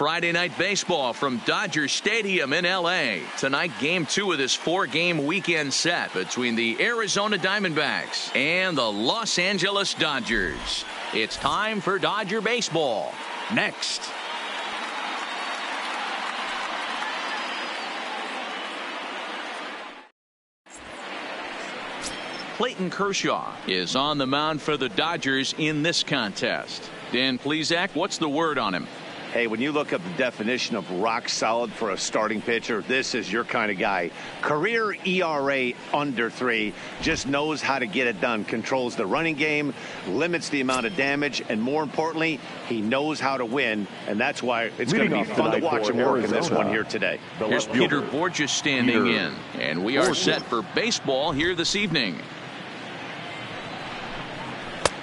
Friday night baseball from Dodger Stadium in L.A. Tonight, game 2 of this 4-game weekend set between the Arizona Diamondbacks and the Los Angeles Dodgers. It's time for Dodger baseball. Next. Clayton Kershaw is on the mound for the Dodgers in this contest. Dan Plesac, what's the word on him? Hey, when you look up the definition of rock solid for a starting pitcher, this is your kind of guy. Career ERA under 3, just knows how to get it done, controls the running game, limits the amount of damage, and more importantly, he knows how to win, and that's why it's going to be fun to watch him work in this one here today. Here's Peter Borges standing in, and we are set for baseball here this evening.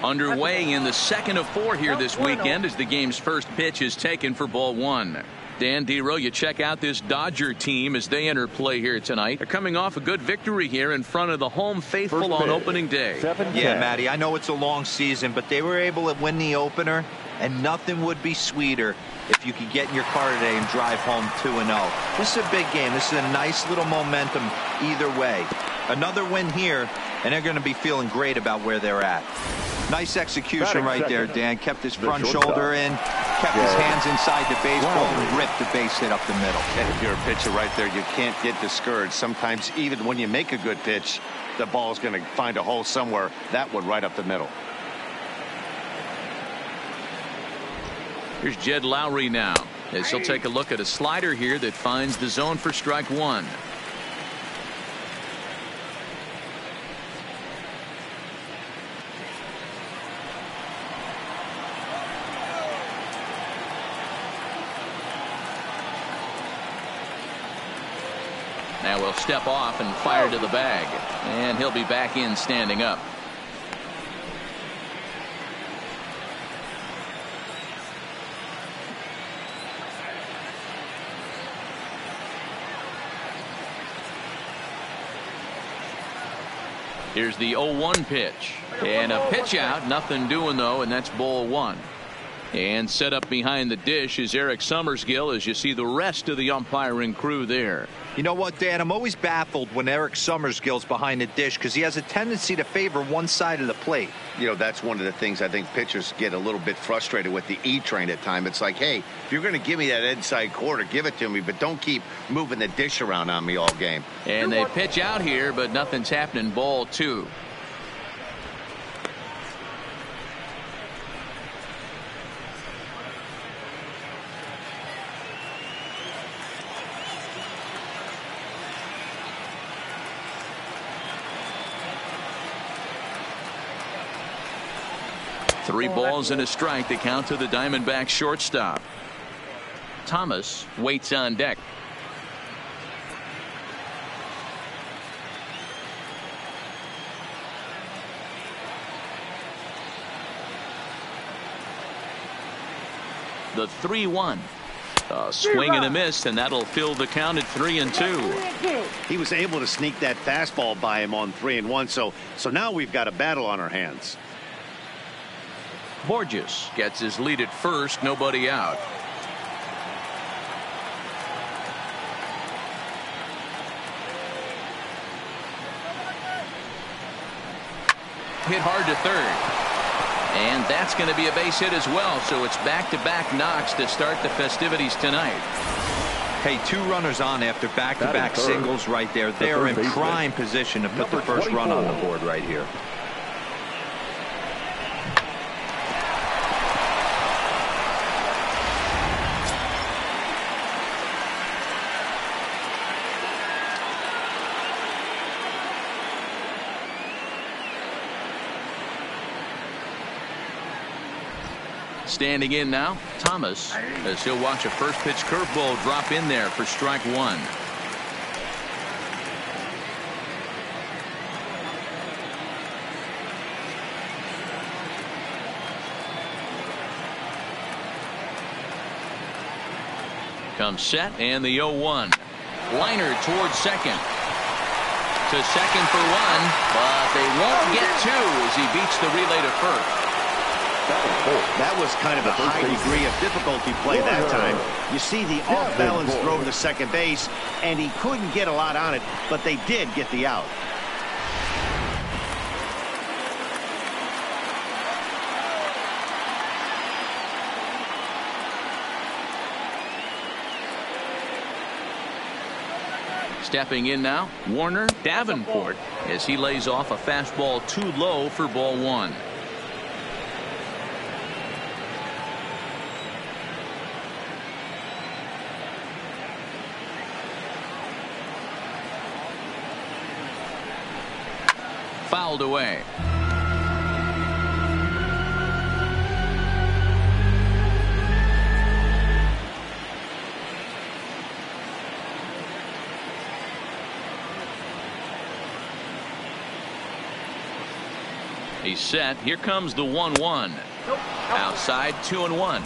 Underway in the second of 4 here this weekend as the game's first pitch is taken for ball 1. Dan Dero, you check out this Dodger team as they enter play here tonight. They're coming off a good victory here in front of the home faithful on opening day. Yeah, Matty, I know it's a long season, but they were able to win the opener, and nothing would be sweeter if you could get in your car today and drive home 2-0. This is a big game. This is a nice little momentum either way. Another win here, and they're going to be feeling great about where they're at. Nice execution right there, Dan. Kept his front shoulder in, kept his hands inside the baseball, and ripped the base hit up the middle. And if you're a pitcher right there, you can't get discouraged. Sometimes even when you make a good pitch, the ball's going to find a hole somewhere. That one right up the middle. Here's Jed Lowry now as he'll take a look at a slider here that finds the zone for strike 1. Now we'll step off and fire to the bag, and he'll be back in standing up. Here's the 0-1 pitch, and a pitch out, nothing doing though, and that's ball 1. And set up behind the dish is Eric Summersgill as you see the rest of the umpiring crew there. You know what, Dan? I'm always baffled when Eric Summersgill's behind the dish because he has a tendency to favor one side of the plate. You know, that's one of the things I think pitchers get a little bit frustrated with the E-train at times. It's like, hey, if you're going to give me that inside quarter, give it to me, but don't keep moving the dish around on me all game. And they pitch out here, but nothing's happening. Ball 2. Three balls and a strike to count to the Diamondbacks shortstop. Thomas waits on deck. The 3-1. A swing and a miss, and that'll fill the count at 3-2. He was able to sneak that fastball by him on 3-1, so now we've got a battle on our hands. Borges gets his lead at first, nobody out. Hit hard to third. And that's going to be a base hit as well, so it's back-to-back knocks to start the festivities tonight. Hey, 2 runners on after back-to-back singles right there. They're in prime position to put the first run on the board right here. Standing in now, Thomas, as he'll watch a first pitch curveball drop in there for strike 1. Comes set, and the 0-1. Liner towards second. To second for 1, but they won't get 2 as he beats the relay to first. That was kind of a high degree of difficulty play that time. You see the off-balance throw to second base, and he couldn't get a lot on it, but they did get the out. Stepping in now, Warner Davenport, as he lays off a fastball too low for ball one. Fouled away. He's set. Here comes the 1-1. Outside, 2-1.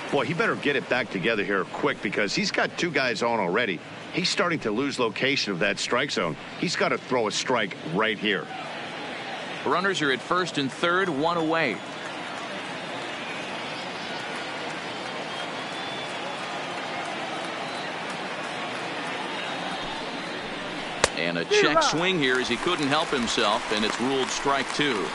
Boy, he better get it back together here quick because he's got two guys on already. He's starting to lose location of that strike zone. He's got to throw a strike right here. Runners are at first and third, one away. And a check swing here as he couldn't help himself, and it's ruled strike two.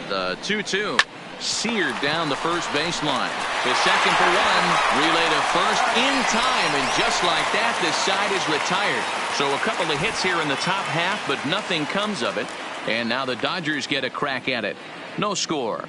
The 2-2 seared down the first baseline. The second for one, relay to first in time, and just like that, this side is retired. So a couple of hits here in the top half, but nothing comes of it. And now the Dodgers get a crack at it. No score.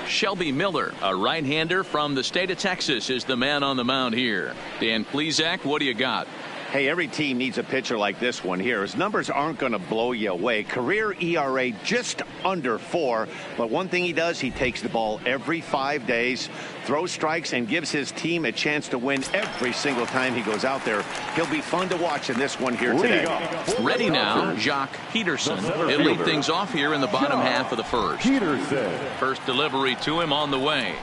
Shelby Miller, a right-hander from the state of Texas, is the man on the mound here. Dan Plesac, what do you got? Hey, every team needs a pitcher like this one here. His numbers aren't going to blow you away. Career ERA just under 4. But one thing he does, he takes the ball every 5 days, throws strikes, and gives his team a chance to win every single time he goes out there. He'll be fun to watch in this one here today. Ready now, Jock Peterson. He'll lead things off here in the bottom half of the first. First delivery to him on the way.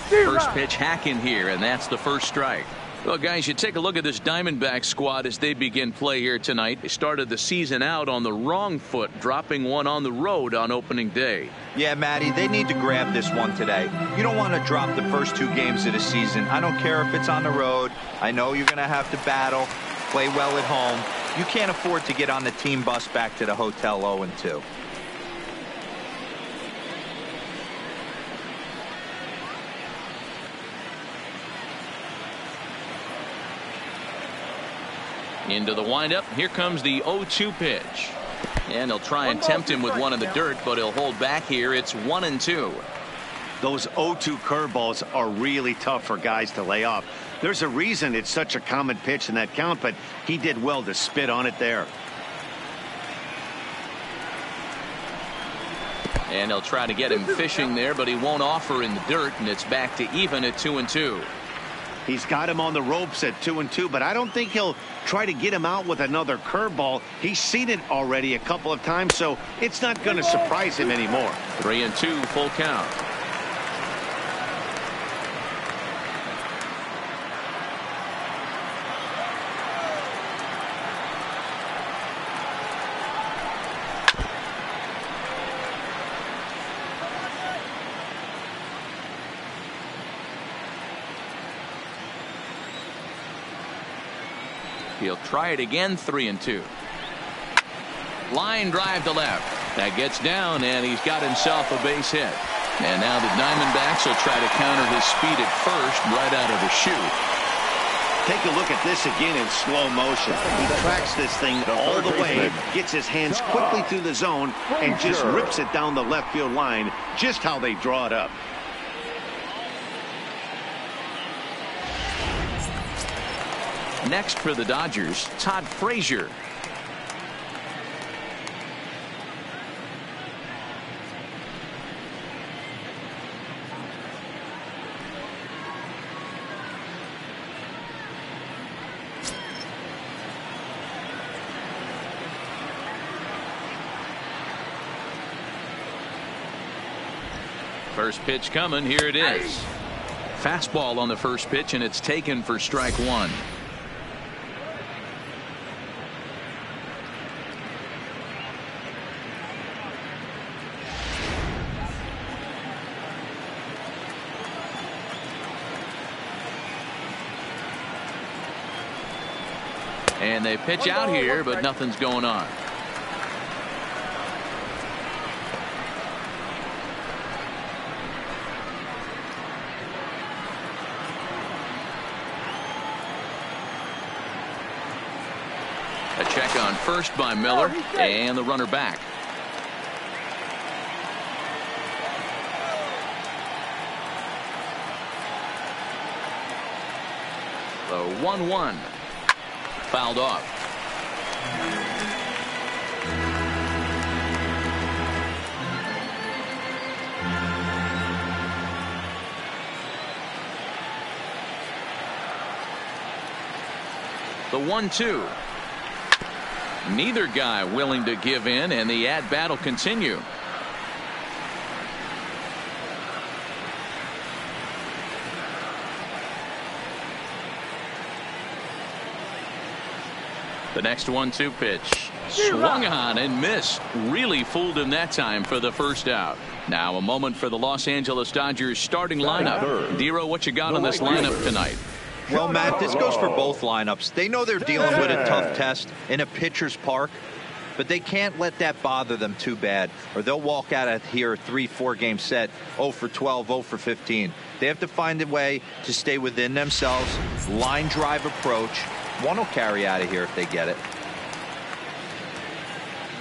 First pitch hacking here, and that's the first strike. Well, guys, you take a look at this Diamondbacks squad as they begin play here tonight. They started the season out on the wrong foot, dropping one on the road on opening day. Yeah, Matty, they need to grab this one today. You don't want to drop the first 2 games of the season. I don't care if it's on the road. I know you're going to have to battle, play well at home. You can't afford to get on the team bus back to the hotel 0-2. Into the windup. Here comes the 0-2 pitch. And he'll try and tempt him with one in the dirt, but he'll hold back here. It's 1-2. Those 0-2 curveballs are really tough for guys to lay off. There's a reason it's such a common pitch in that count, but he did well to spit on it there. And he'll try to get him fishing there, but he won't offer in the dirt, and it's back to even at 2-2. He's got him on the ropes at 2-2, but I don't think he'll try to get him out with another curveball. He's seen it already a couple of times, so it's not going to surprise him anymore. 3-2, full count. He'll try it again. 3-2. Line drive to left. That gets down, and he's got himself a base hit. And now the Diamondbacks will try to counter his speed at first right out of the chute. Take a look at this again in slow motion. He tracks this thing all the way, gets his hands quickly through the zone, and just rips it down the left field line, just how they draw it up. Next for the Dodgers, Todd Frazier. First pitch coming. Here it is. Fastball on the first pitch, and it's taken for strike one. And they pitch out here, but nothing's going on. A check on first by Miller, and the runner back. The 1-1. Fouled off. The 1-2. Neither guy willing to give in, and the at-bat will continue. The next 1-2 pitch. Swung on and missed. Really fooled him that time for the first out. Now a moment for the Los Angeles Dodgers starting lineup. Dero, what you got on this lineup tonight? Well, Matt, this goes for both lineups. They know they're dealing with a tough test in a pitcher's park, but they can't let that bother them too bad, or they'll walk out of here a 3-4 game set 0 for 12, 0 for 15. They have to find a way to stay within themselves. Line drive approach. One will carry out of here if they get it.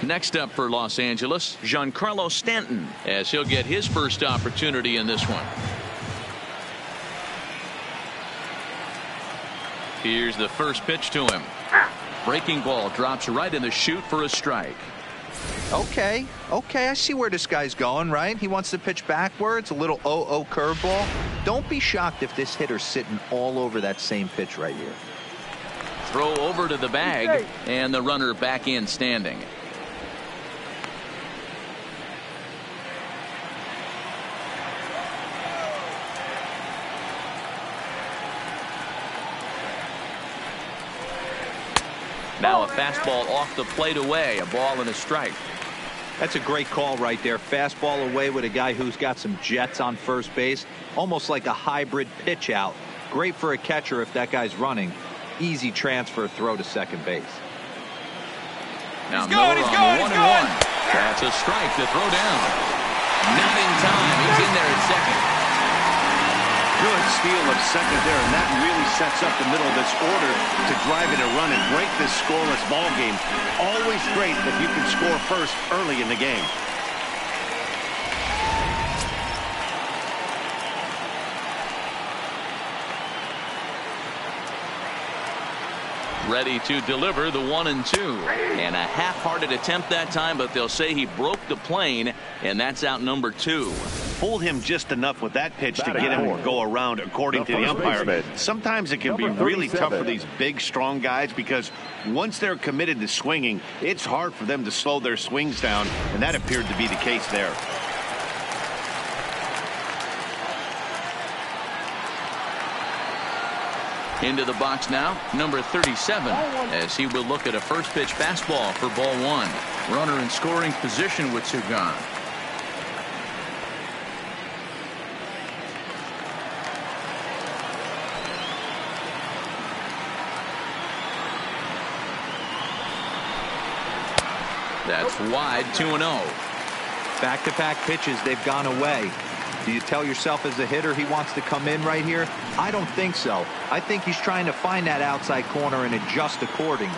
Next up for Los Angeles, Giancarlo Stanton, as he'll get his first opportunity in this one. Here's the first pitch to him. Breaking ball drops right in the chute for a strike. Okay, I see where this guy's going, right? He wants to pitch backwards, a little 0-0 curveball. Don't be shocked if this hitter's sitting all over that same pitch right here. Throw over to the bag, and the runner back in standing. Now a fastball off the plate away, a ball and a strike. That's a great call right there. Fastball away with a guy who's got some jets on first base, almost like a hybrid pitch out. Great for a catcher if that guy's running. Easy transfer throw to second base. Now Miller on 1-1. That's a strike to throw down. Not in time. He's in there at second. Good steal of second there, and that really sets up the middle of this order to drive in a run and break this scoreless ball game. Always great if you can score first early in the game. Ready to deliver the 1-2. And a half-hearted attempt that time, but they'll say he broke the plane, and that's out number 2. Fooled him just enough with that pitch to get him to go around, according to the umpire. Sometimes it can be really tough for these big, strong guys because once they're committed to swinging, it's hard for them to slow their swings down, and that appeared to be the case there. Into the box now, number 37, as he will look at a first pitch fastball for ball 1. Runner in scoring position with 2 gone. That's wide, 2-0. Back-to-back pitches, they've gone away. Do you tell yourself as a hitter he wants to come in right here? I don't think so. I think he's trying to find that outside corner and adjust accordingly.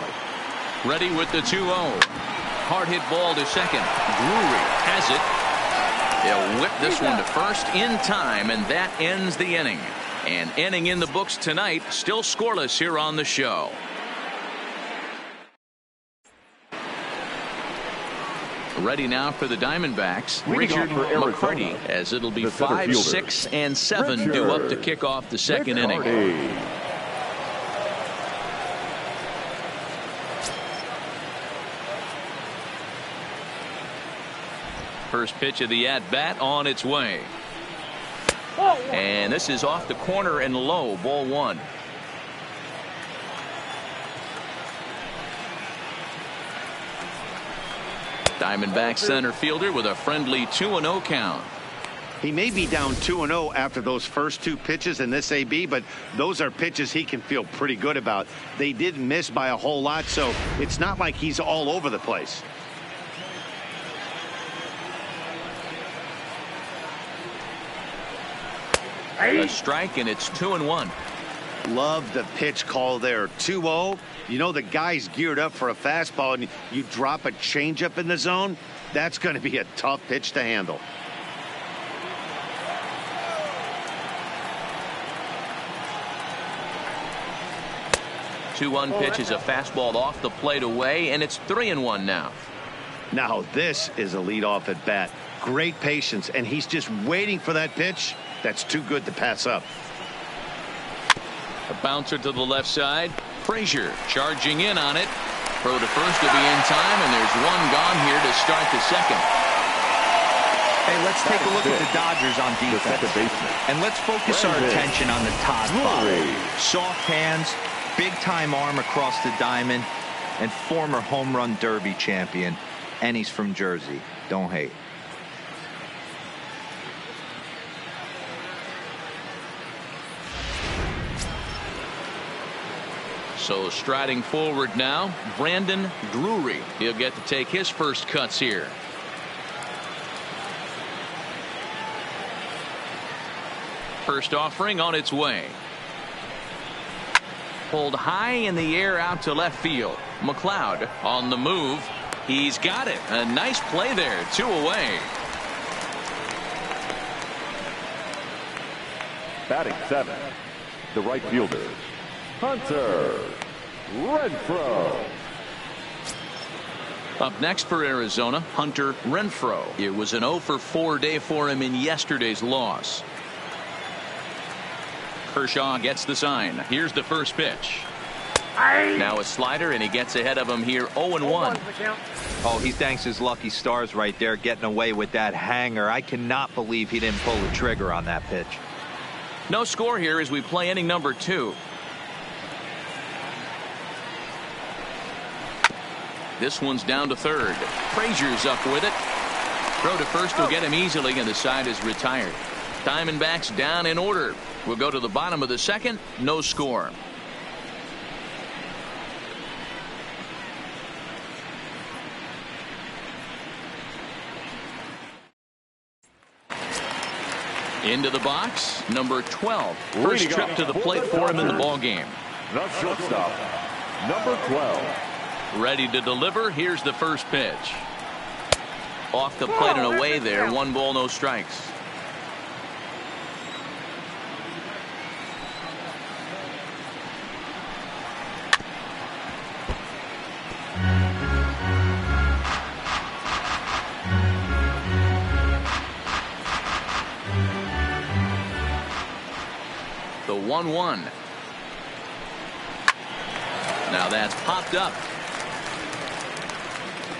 Ready with the 2-0. Hard hit ball to second. Drury has it. They'll whip this one to first in time, and that ends the inning. An inning in the books tonight, still scoreless here on the show. Ready now for the Diamondbacks, Richard McCarty, as it'll be 5, 6, and 7 due up to kick off the second inning. First pitch of the at-bat on its way. And this is off the corner and low, ball one. Diamondbacks center fielder with a friendly 2-0 count. He may be down 2-0 after those first two pitches in this AB, but those are pitches he can feel pretty good about. They didn't miss by a whole lot, so it's not like he's all over the place. A strike, and it's 2-1. Love the pitch call there. 2-0. You know the guy's geared up for a fastball, and you drop a changeup in the zone. That's going to be a tough pitch to handle. 2-1 pitch is a fastball off the plate away, and it's 3-1 now. Now this is a leadoff at bat. Great patience, and he's just waiting for that pitch. That's too good to pass up. A bouncer to the left side. Frazier charging in on it. Throw to first will be in time, and there's one gone here to start the second. Hey, let's take a look at the Dodgers on defense. And let's focus our attention on the Todd follow. Soft hands, big-time arm across the diamond, and former home run derby champion. And he's from Jersey. Don't hate. So striding forward now, Brandon Drury. He'll get to take his first cuts here. First offering on its way. Pulled high in the air out to left field. McLeod on the move. He's got it. A nice play there. 2 away. Batting 7, the right fielder, Hunter Renfroe. Up next for Arizona, Hunter Renfroe. It was an 0 for 4 day for him in yesterday's loss. Kershaw gets the sign. Here's the first pitch. Now a slider, and he gets ahead of him here. 0-1. Oh, he thanks his lucky stars right there, getting away with that hanger. I cannot believe he didn't pull the trigger on that pitch. No score here as we play inning number 2. This one's down to third. Frazier's up with it. Throw to first will get him easily, and the side is retired. Diamondbacks down in order. We'll go to the bottom of the second. No score. Into the box, number 12. First trip to the plate for him in the ball game. The shortstop, number 12. Ready to deliver. Here's the first pitch. Off the plate and away there. 1 ball, no strikes. The 1-1. Now that's popped up.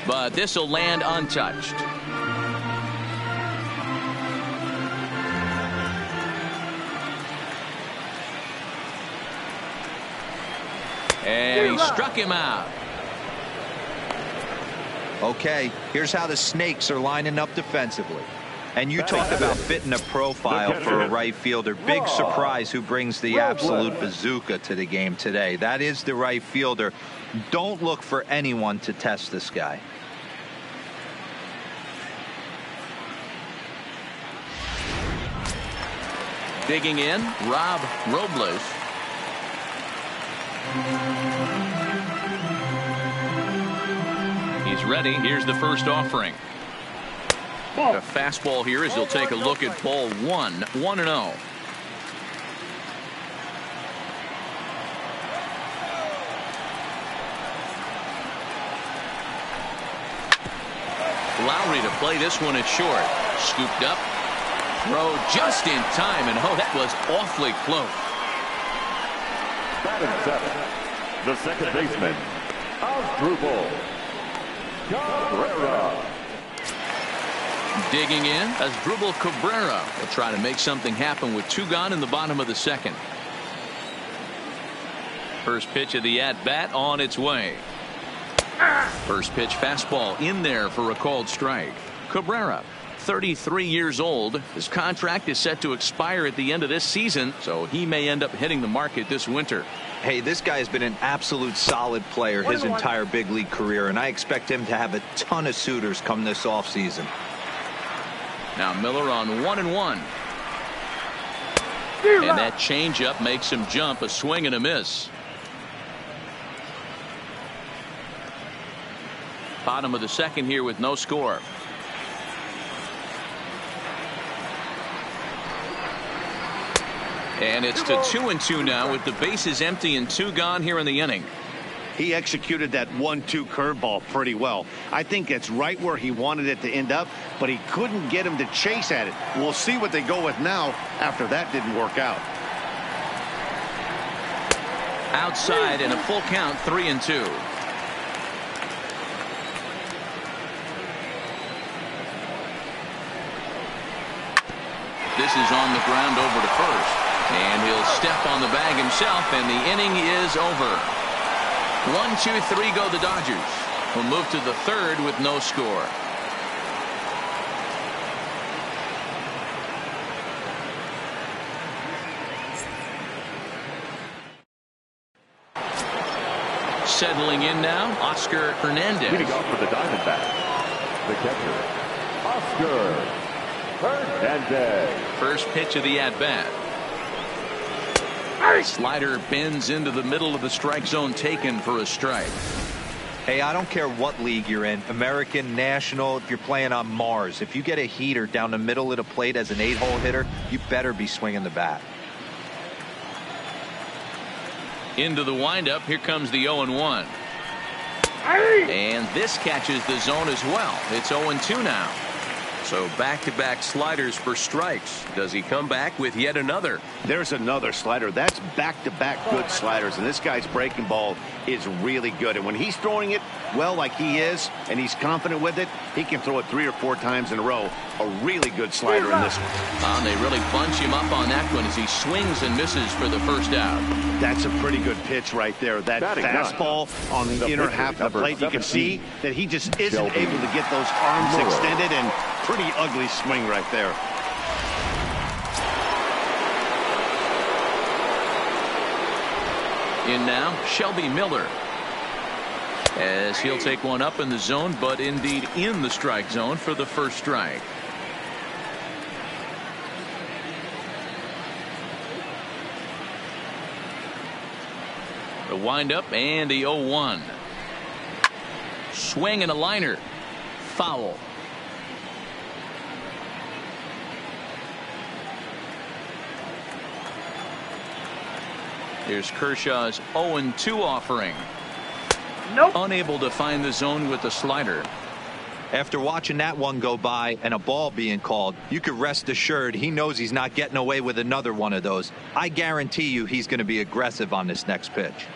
But this will land untouched. And he struck him out. Okay, here's how the Snakes are lining up defensively. And you talk about fitting a profile for a right fielder. Big surprise who brings the absolute bazooka to the game today. That is the right fielder. Don't look for anyone to test this guy. Digging in, Rob Robles. He's ready. Here's the first offering. A fastball here as he'll take a look at ball 1. 1-0. Lowry to play this one at short. Scooped up. Throw just in time, and oh, that was awfully close. Batting 7, the second baseman, Asdrubal Cabrera. Digging in as Dribble Cabrera will try to make something happen with 2 gone in the bottom of the second. First pitch of the at-bat on its way. First pitch fastball in there for a called strike. Cabrera, 33 years old. His contract is set to expire at the end of this season, so he may end up hitting the market this winter. Hey, this guy has been an absolute solid player his entire big league career, and I expect him to have a ton of suitors come this offseason. Now Miller on 1-1. And that changeup makes him jump. A swing and a miss. Bottom of the second here with no score. And it's to 2-2 now with the bases empty and 2 gone here in the inning. He executed that 1-2 curveball pretty well. I think it's right where he wanted it to end up, but he couldn't get him to chase at it. We'll see what they go with now after that didn't work out. Outside and a full count, 3-2. This is on the ground over to first. And he'll step on the bag himself, and the inning is over. 1-2-3 go the Dodgers. Will move to the third with no score. Settling in now, Oscar Hernandez. Leading off for the Diamondbacks, the catcher, Oscar Hernandez. First pitch of the at-bat. Slider bends into the middle of the strike zone, taken for a strike. Hey, I don't care what league you're in, American, National, if you're playing on Mars. If you get a heater down the middle of the plate as an 8-hole hitter, you better be swinging the bat. Into the windup. Here comes the 0-1. And this catches the zone as well. It's 0-2 now. So back-to-back sliders for strikes. Does he come back with yet another? There's another slider. That's back-to-back good sliders, and this guy's breaking ball is really good. And when he's throwing it well like he is, and he's confident with it, he can throw it 3 or 4 times in a row. A really good slider in this one. They really bunch him up on that one as he swings and misses for the first out. That's a pretty good pitch right there. That fastball on the inner half of the plate. You can see that he just isn't able to get those arms extended, and pretty ugly swing right there. In now, Shelby Miller. As he'll take one up in the zone, but indeed in the strike zone for the first strike. The windup and the 0-1. Swing and a liner. Foul. Here's Kershaw's 0-2 offering. Nope. Unable to find the zone with the slider. After watching that one go by and a ball being called, you could rest assured he knows he's not getting away with another one of those. I guarantee you he's going to be aggressive on this next pitch.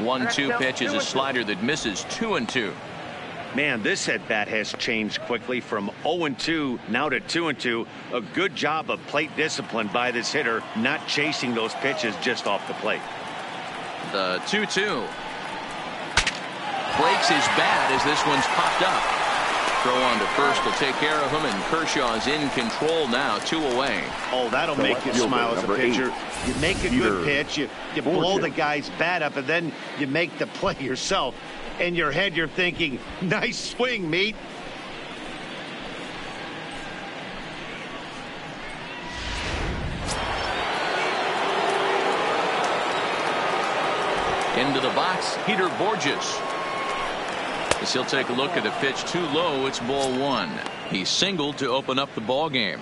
One-two pitch is a slider that misses. 2-2. Man, this at-bat has changed quickly from 0-2 now to 2-2. A good job of plate discipline by this hitter, not chasing those pitches just off the plate. The 2-2. Breaks his bat as this one's popped up. Throw on to first will take care of him, and Kershaw's in control now, 2 away. Oh, that'll make you smile as a pitcher. You make a good pitch, you blow the guy's bat up, and then you make the play yourself. In your head, you're thinking, nice swing, meat. Into the box, Peter Borges. As he'll take a look at a pitch too low, it's ball 1. He singled to open up the ball game.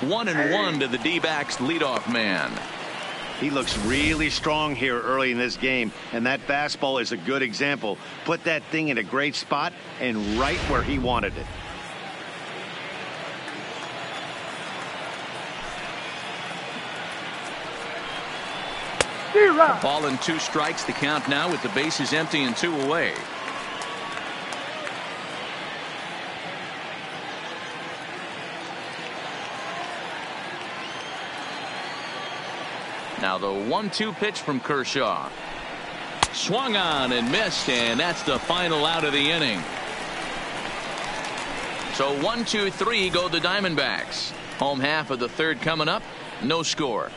One and one to the D-backs leadoff man. He looks really strong here early in this game, and that fastball is a good example. Put that thing in a great spot and right where he wanted it. Ball and 2 strikes, the count now with the bases empty and 2 away. Now the 1-2 pitch from Kershaw. Swung on and missed, and that's the final out of the inning. So 1-2-3 go the Diamondbacks. Home half of the third coming up. No score.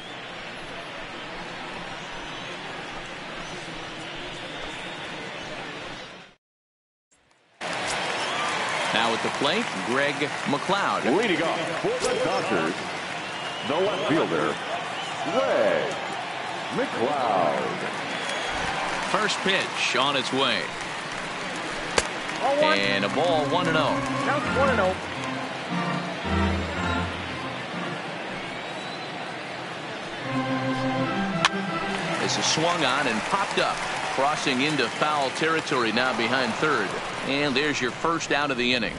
Now at the plate, Greg McLeod. Leading off for the Dodgers, the left fielder, Greg McLeod. First pitch on its way. And a ball 1-0. Count 1-0. This is swung on and popped up. Crossing into foul territory now behind third. And there's your first out of the inning.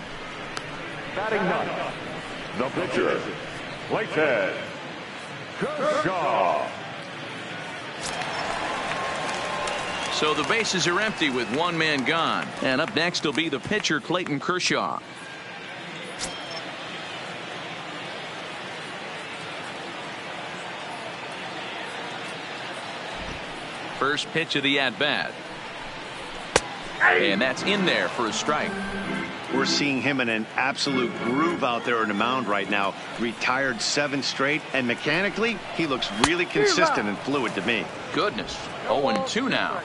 Batting ninth, the pitcher, Clayton Kershaw. So the bases are empty with 1 man gone. And up next will be the pitcher, Clayton Kershaw. First pitch of the at-bat. And that's in there for a strike. We're seeing him in an absolute groove out there on the mound right now. Retired 7 straight, and mechanically, he looks really consistent and fluid to me. Goodness. 0-2 now.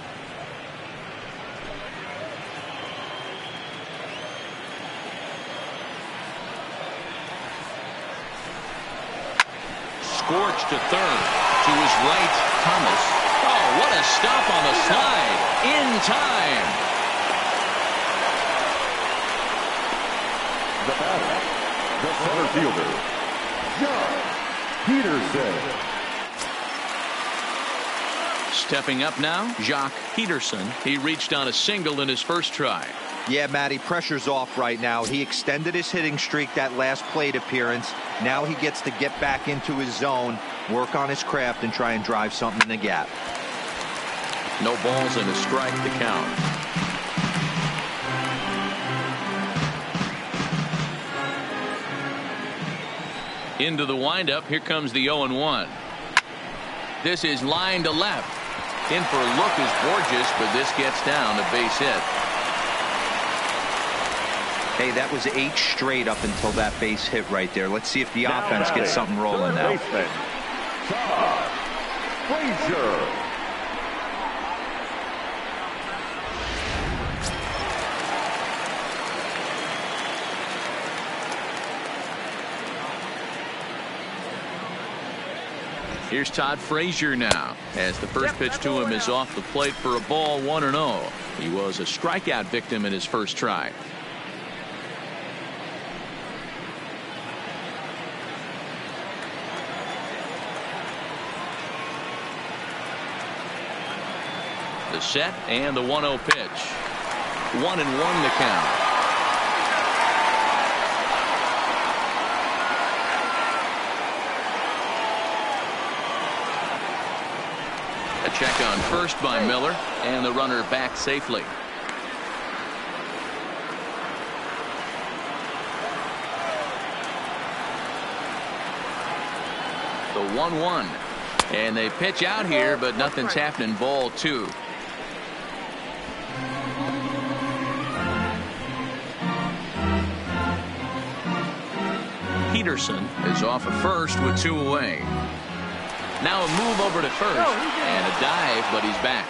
Scorched to third. To his right, Thomas. Oh, what a stop on the slide. In time. The batter, the center fielder, John Peterson. Stepping up now, Jock Peterson. He reached on a single in his first try. Yeah, Matty, pressure's off right now. He extended his hitting streak that last plate appearance. Now he gets to get back into his zone, work on his craft, and try and drive something in the gap. No balls and a strike to count. Into the windup. Here comes the 0-1. This is line to left. In for a look is Borges, but this gets down, a base hit. Hey, that was 8 straight up until that base hit right there. Let's see if the offense gets something rolling now. Baseman, Todd Frazier. Here's Todd Frazier now, as the first pitch to him is off the plate for a ball 1-0. He was a strikeout victim in his first try. The set and the 1-0 pitch. 1-1 the count. A check on first by Miller, and the runner back safely. The 1-1. And they pitch out here, but nothing's happening. Ball 2. Peterson is off at first with 2 away. Now a move over to first and a dive, but he's back.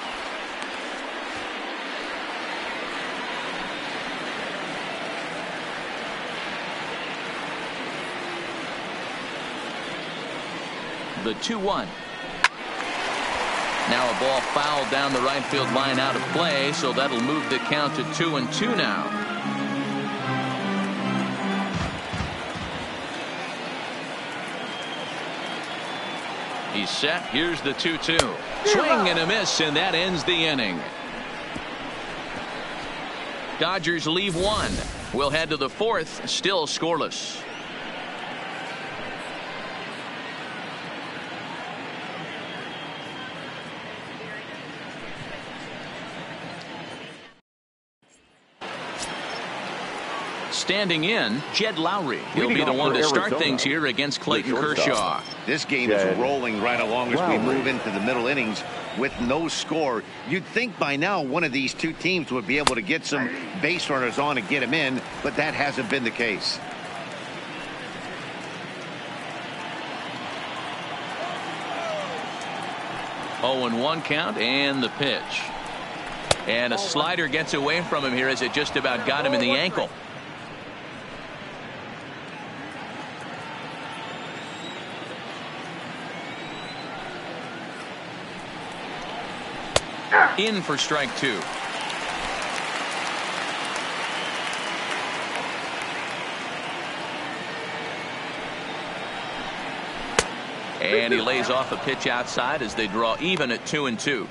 The 2-1. Now a ball fouled down the right field line out of play, so that'll move the count to 2-2 now. He's set. Here's the 2-2. Swing and a miss, and that ends the inning. Dodgers leave one. We'll head to the fourth, still scoreless. Standing in, Jed Lowry. He'll be the one to start things here against Clayton Kershaw. This game is rolling right along as we move into the middle innings with no score. You'd think by now one of these two teams would be able to get some base runners on and get them in, but that hasn't been the case. Oh, and 1 count and the pitch. And a slider gets away from him here as it just about got him in the ankle. In for strike 2. And he lays off a pitch outside as they draw even at 2-2.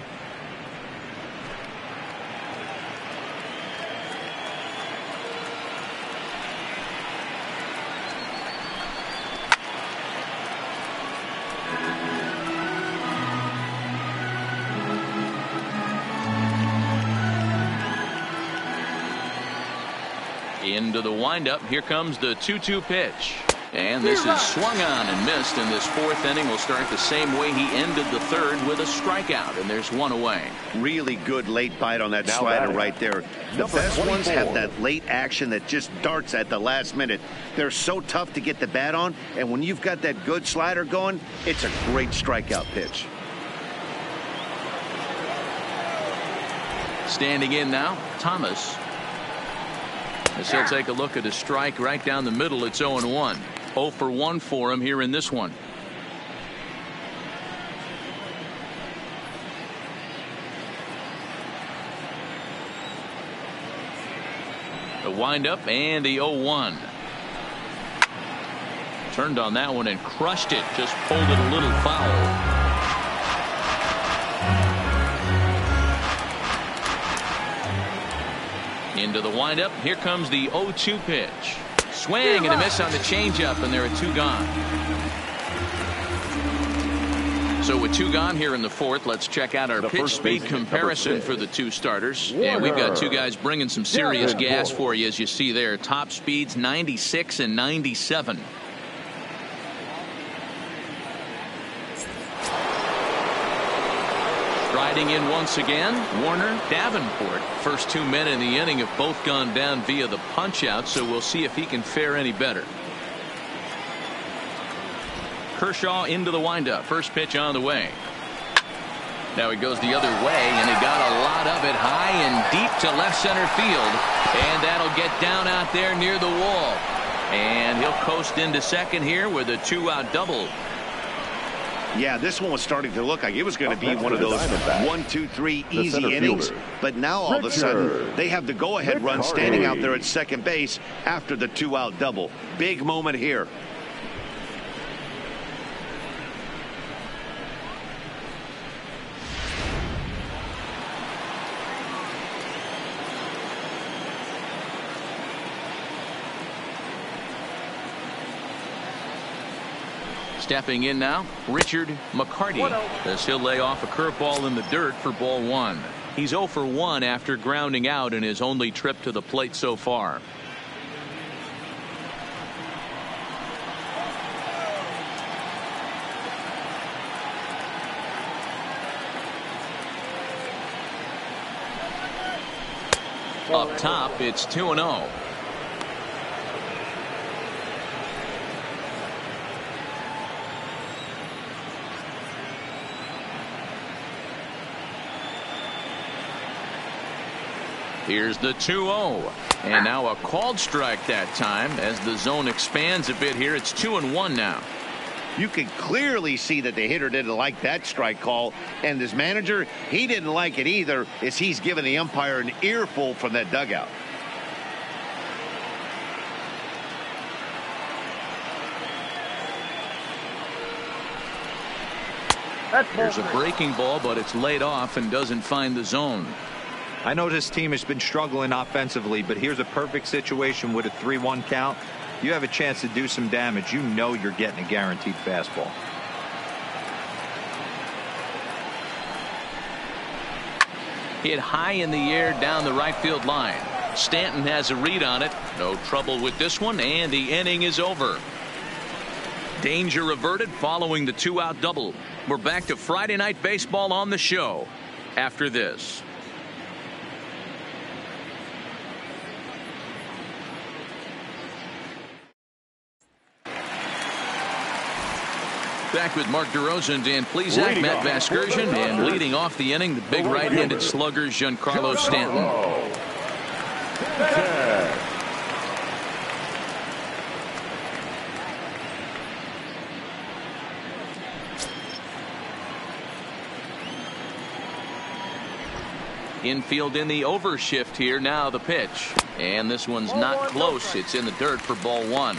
Into the windup. Here comes the 2-2 pitch. And this is swung on and missed, and this fourth inning will start the same way he ended the third, with a strikeout, and there's one away. Really good late bite on that slider right there. The best ones have that late action that just darts at the last minute. They're so tough to get the bat on, and when you've got that good slider going, it's a great strikeout pitch. Standing in now, Thomas. As he'll take a look at a strike right down the middle. It's 0-1. 0 for 1 for him here in this one. The windup and the 0-1. Turned on that one and crushed it. Just pulled it a little foul. Into the windup. Here comes the 0-2 pitch. Swing and a miss on the changeup, and there are 2 gone. So with 2 gone here in the fourth, let's check out our pitch speed comparison for the 2 starters. And we've got 2 guys bringing some serious gas for you, as you see there. Top speeds 96 and 97. Riding in once again, Warner, Davenport. First 2 men in the inning have both gone down via the punch-out, so we'll see if he can fare any better. Kershaw into the windup. First pitch on the way. Now he goes the other way, and he got a lot of it high and deep to left center field. And that'll get down out there near the wall. And he'll coast into second here with a 2-out double. Yeah, this one was starting to look like it was going to be one of those 1, 2, 3 easy innings. But now all of a sudden they have the go-ahead run standing out there at second base after the 2-out double. Big moment here. Stepping in now, Richard McCarty, as he'll lay off a curveball in the dirt for ball 1. He's 0 for 1 after grounding out in his only trip to the plate so far. Up top, it's 2-0. Here's the 2-0. And now a called strike that time as the zone expands a bit here. It's 2-1 now. You can clearly see that the hitter didn't like that strike call, and his manager, he didn't like it either, as he's giving the umpire an earful from that dugout. There's a breaking ball, but it's laid off and doesn't find the zone. I know this team has been struggling offensively, but here's a perfect situation with a 3-1 count. You have a chance to do some damage. You know you're getting a guaranteed fastball. Hit high in the air down the right field line. Stanton has a read on it. No trouble with this one, and the inning is over. Danger averted following the 2-out double. We're back to Friday Night Baseball on the show after this. Back with Mark DeRosa and Dan Plesac, Matt Vasgersian, and leading off the inning, the big right-handed slugger, Giancarlo Stanton. Infield in the overshift here. Now the pitch. And this one's not close. It's in the dirt for ball one.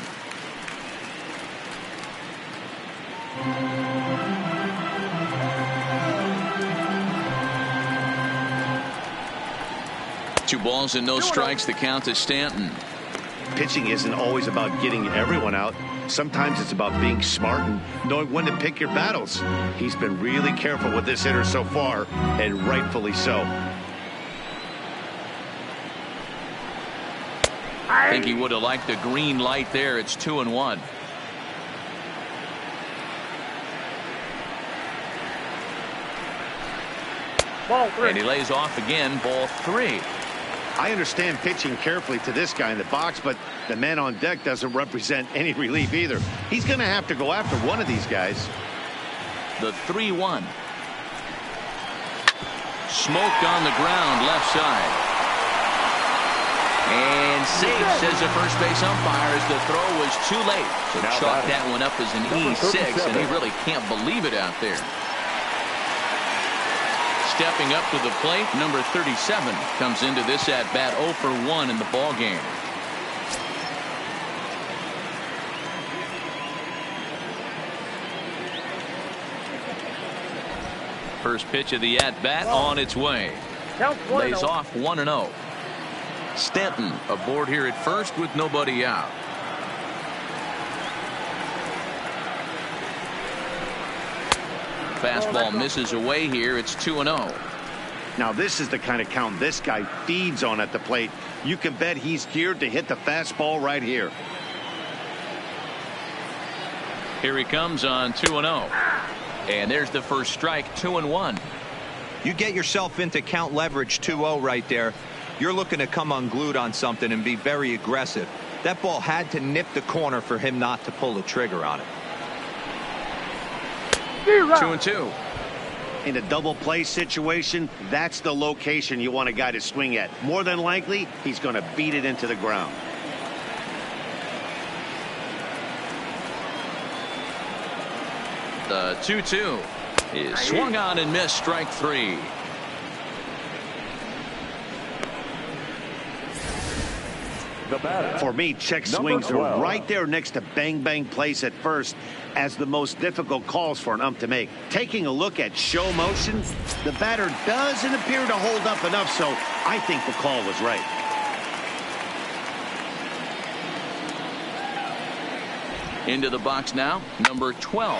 Two balls and no strikes. The count to Stanton. Pitching isn't always about getting everyone out. Sometimes it's about being smart and knowing when to pick your battles. He's been really careful with this hitter so far, and rightfully so. I think he would have liked the green light there. It's 2-1. And he lays off again. Ball 3. I understand pitching carefully to this guy in the box, but the man on deck doesn't represent any relief either. He's going to have to go after one of these guys. The 3-1. Smoked on the ground left side. And safe, says the first base umpire, as the throw was too late. So chalk that one up as an E6, and he really can't believe it out there. Stepping up to the plate, number 37 comes into this at bat 0 for 1 in the ball game. First pitch of the at bat on its way. Lays off 1-0. Stanton aboard here at first with nobody out. Fastball misses away here. It's 2-0. Now this is the kind of count this guy feeds on at the plate. You can bet he's geared to hit the fastball right here. Here he comes on 2-0. And there's the first strike. 2-1. You get yourself into count leverage 2-0 right there. You're looking to come unglued on something and be very aggressive. That ball had to nip the corner for him not to pull the trigger on it. 2-2. In a double play situation, that's the location you want a guy to swing at. More than likely, he's going to beat it into the ground. The 2-2 is swung on and missed. Strike 3. For me, check swings are right there next to bang bang plays at first as the most difficult calls for an ump to make. Taking a look at show motion, the batter doesn't appear to hold up enough, so I think the call was right. Into the box now, number 12.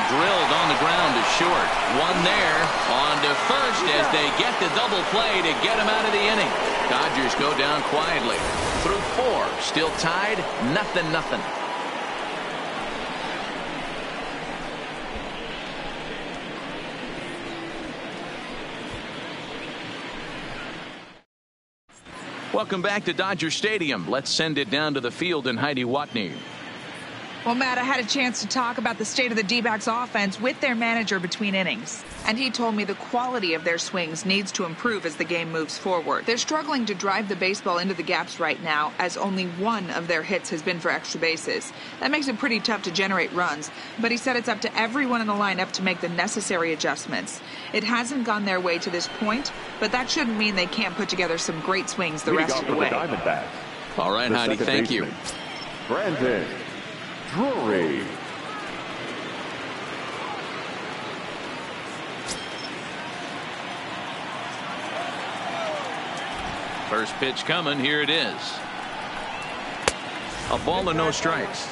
Drilled on the ground to short. One there, on to first as they get the double play to get him out of the inning. Dodgers go down quietly. Through 4, still tied, 0-0. Welcome back to Dodger Stadium. Let's send it down to the field and Heidi Watney. Well, Matt, I had a chance to talk about the state of the D-backs offense with their manager between innings. And he told me the quality of their swings needs to improve as the game moves forward. They're struggling to drive the baseball into the gaps right now, as only one of their hits has been for extra bases. That makes it pretty tough to generate runs, but he said it's up to everyone in the lineup to make the necessary adjustments. It hasn't gone their way to this point, but that shouldn't mean they can't put together some great swings the rest of the way. Diamondbacks. All right, Heidi, thank you. Brandon Drury. First pitch coming. Here it is. A ball and no strikes.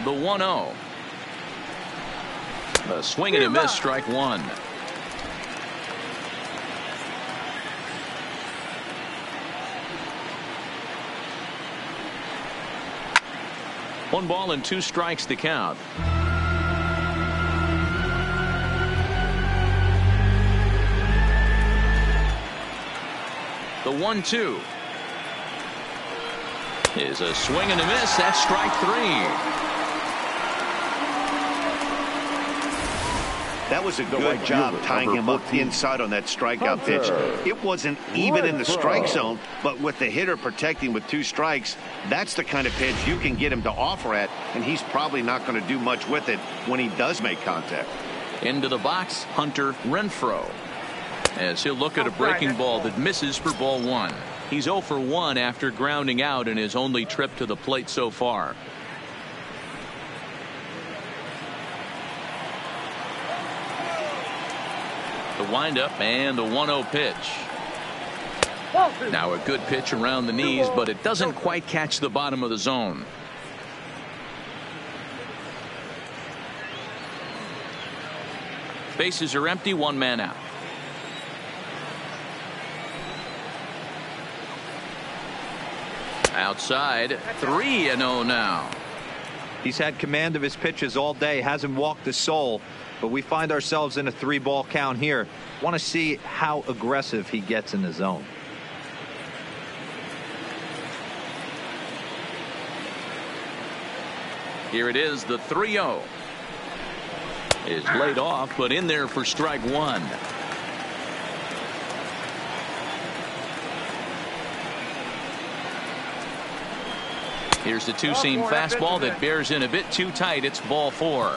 The 1-0. A swing and a miss, strike one. One ball and two strikes to count. The 1-2 is a swing and a miss. That's strike three. That was a good job tying him up inside on that strikeout pitch. It wasn't even in the strike zone, but with the hitter protecting with two strikes, that's the kind of pitch you can get him to offer at, and he's probably not going to do much with it when he does make contact. Into the box, Hunter Renfroe, as he'll look at a breaking ball that misses for ball one. He's 0 for 1 after grounding out in his only trip to the plate so far. The windup and the 1-0 pitch. Now a good pitch around the knees, but it doesn't quite catch the bottom of the zone. Bases are empty, one man out. Outside, 3-0 now. He's had command of his pitches all day, hasn't walked a soul, but we find ourselves in a 3-ball count here. Want to see how aggressive he gets in the zone. Here it is, the 3-0 is laid off, but in there for strike one. Here's the two-seam fastball that bears in a bit too tight. It's ball four.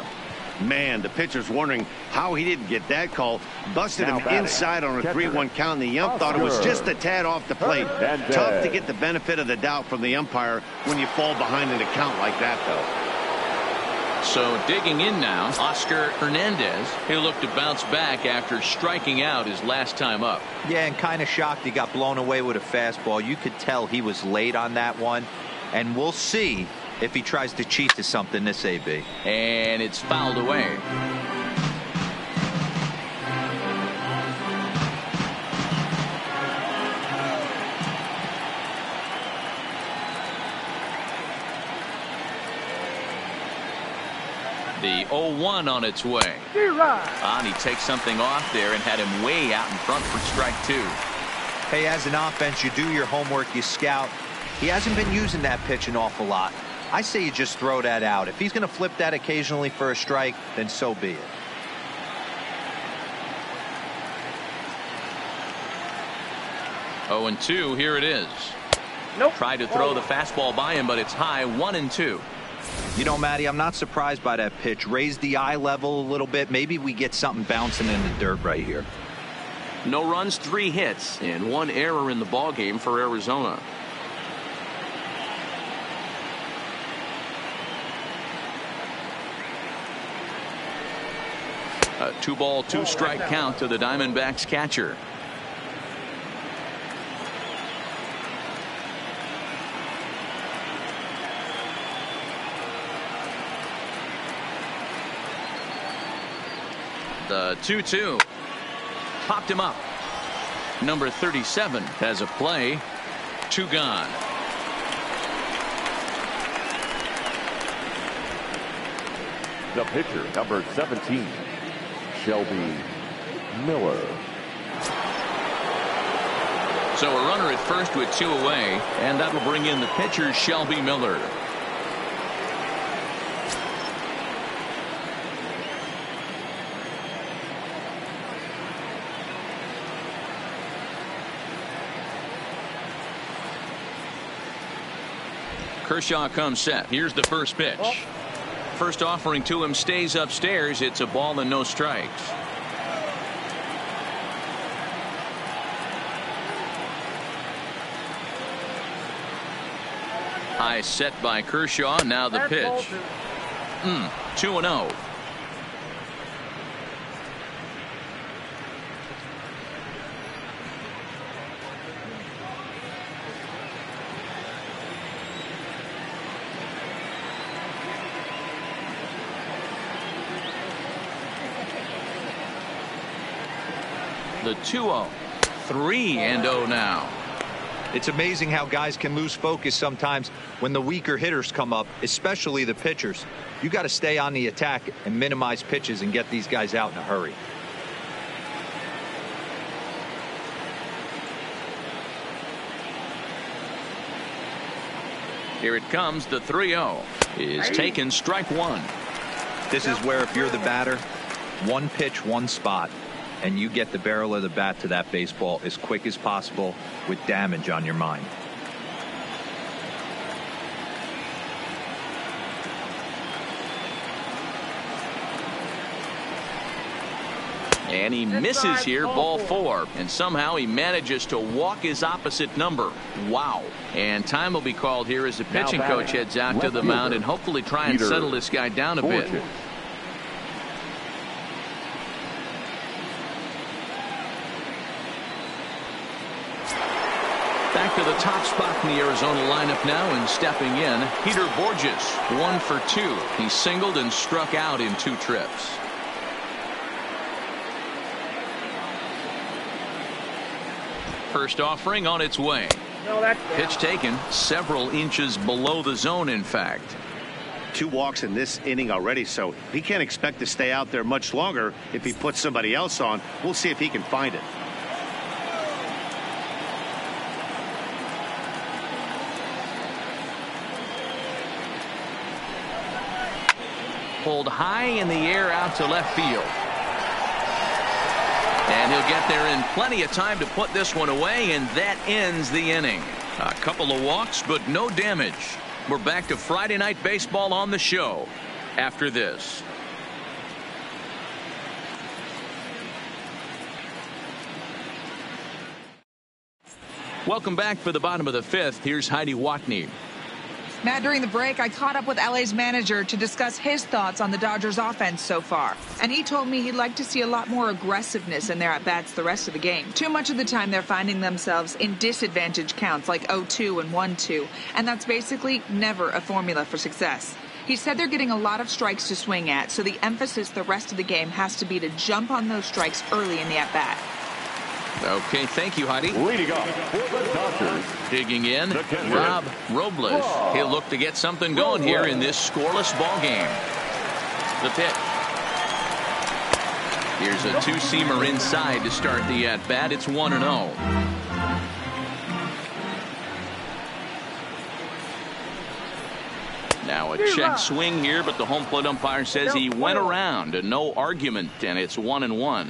Man, the pitcher's wondering how he didn't get that call. Busted him inside on a 3-1 count, and the ump thought it was just a tad off the plate. Tough to get the benefit of the doubt from the umpire when you fall behind in a count like that, though. So digging in now, Oscar Hernandez. He'll look to bounce back after striking out his last time up. Yeah, and kind of shocked he got blown away with a fastball. You could tell he was late on that one, and we'll see if he tries to cheat to something this AB. And it's fouled away. The 0-1 on its way. And he takes something off there and had him way out in front for strike two. Hey, as an offense, you do your homework, you scout. He hasn't been using that pitch an awful lot. I say you just throw that out. If he's going to flip that occasionally for a strike, then so be it. Oh, and 2, here it is. Tried to throw the fastball by him, but it's high, 1-2. You know, Matty, I'm not surprised by that pitch. Raise the eye level a little bit. Maybe we get something bouncing in the dirt right here. No runs, 3 hits, and 1 error in the ballgame for Arizona. A 2-ball, 2-strike count to the Diamondbacks catcher. The 2-2 popped him up. Number 37 has a play. 2 gone. The pitcher, number 17, Shelby Miller. So a runner at first with 2 away, and that'll bring in the pitcher, Shelby Miller. Kershaw comes set. Here's the first pitch. First offering to him stays upstairs. It's a ball and no strikes. High set by Kershaw. Now the pitch. 2-0. The 2-0. 3-0 now. It's amazing how guys can lose focus sometimes when the weaker hitters come up, especially the pitchers. You got to stay on the attack and minimize pitches and get these guys out in a hurry. Here it comes. The 3-0 is taken. Strike one. This is where if you're the batter, one pitch, one spot, and you get the barrel of the bat to that baseball as quick as possible with damage on your mind. And he misses here, ball 4. And somehow he manages to walk his opposite number. Wow. And time will be called here as the pitching coach heads out to the mound and hopefully try and settle this guy down a bit. Back to the top spot in the Arizona lineup now, and stepping in, Peter Borges, 1 for 2. He singled and struck out in 2 trips. First offering on its way. Pitch taken several inches below the zone, in fact. 2 walks in this inning already, so he can't expect to stay out there much longer. If he puts somebody else on, we'll see if he can find it. Pulled high in the air out to left field. And he'll get there in plenty of time to put this one away, and that ends the inning. A couple of walks, but no damage. We're back to Friday Night Baseball on the show after this. Welcome back for the bottom of the 5th. Here's Heidi Watney. Matt, during the break, I caught up with LA's manager to discuss his thoughts on the Dodgers offense so far. And he told me he'd like to see a lot more aggressiveness in their at-bats the rest of the game. Too much of the time they're finding themselves in disadvantage counts like 0-2 and 1-2. And that's basically never a formula for success. He said they're getting a lot of strikes to swing at, so the emphasis the rest of the game has to be to jump on those strikes early in the at-bat. Okay, thank you, Heidi. Leading off for the Dodgers. Digging in, Rob Robles. He'll look to get something going here in this scoreless ball game. The pitch. Here's a 2-seamer inside to start the at-bat. It's 1-0. Now a check swing here, but the home plate umpire says he went around. No argument, and it's 1-1.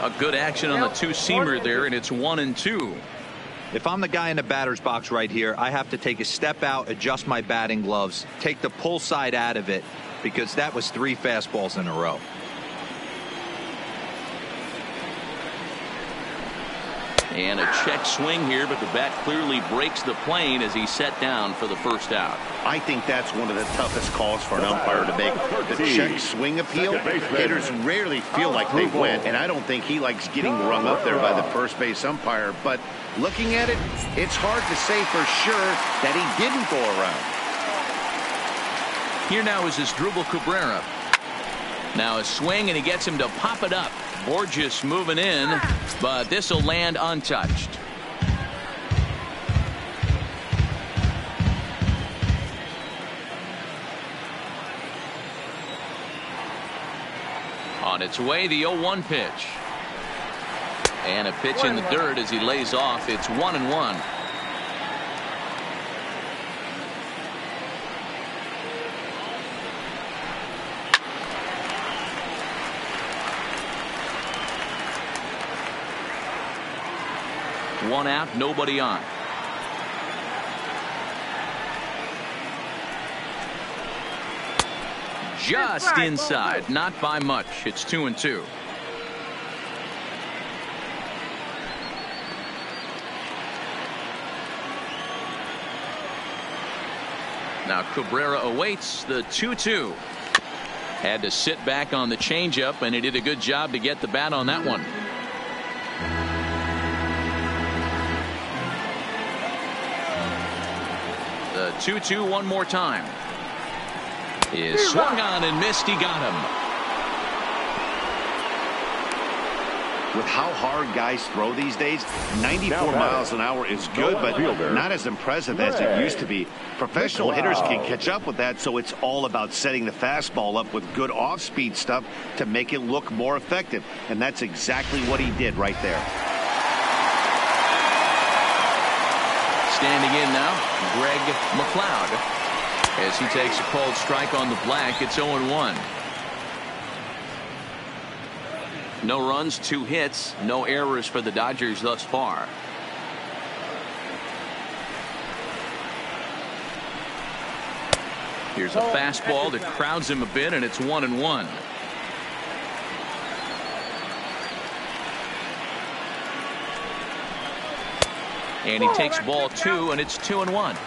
A good action on the 2-seamer there, and it's 1-2. If I'm the guy in the batter's box right here, I have to take a step out, adjust my batting gloves, take the pull side out of it, because that was 3 fastballs in a row. And a check swing here, but the bat clearly breaks the plane as he's set down for the first out. I think that's one of the toughest calls for an umpire to make. The check swing appeal. Hitters rarely feel like they went, and I don't think he likes getting rung up there by the first base umpire. But looking at it, it's hard to say for sure that he didn't go around. Here now is Asdrubal Cabrera. Now a swing, and he gets him to pop it up. Borges moving in, but this will land untouched. On its way, the 0-1 pitch. And a pitch in the dirt as he lays off. It's 1-1. One out, nobody on. Just inside, not by much. It's 2-2. Now Cabrera awaits the 2-2. Had to sit back on the changeup, and he did a good job to get the bat on that one. The 2-2 one more time. Is swung on and missed. He got him. With how hard guys throw these days, 94 miles an hour is good, but not as impressive as it used to be. Professional hitters can catch up with that, so it's all about setting the fastball up with good off-speed stuff to make it look more effective. And that's exactly what he did right there. Standing in now, Greg McLeod. As he takes a cold strike on the black, it's 0-1. No runs, 2 hits, no errors for the Dodgers thus far. Here's a fastball that crowds him a bit, and it's 1-1. And he takes ball 2, and it's 2-1.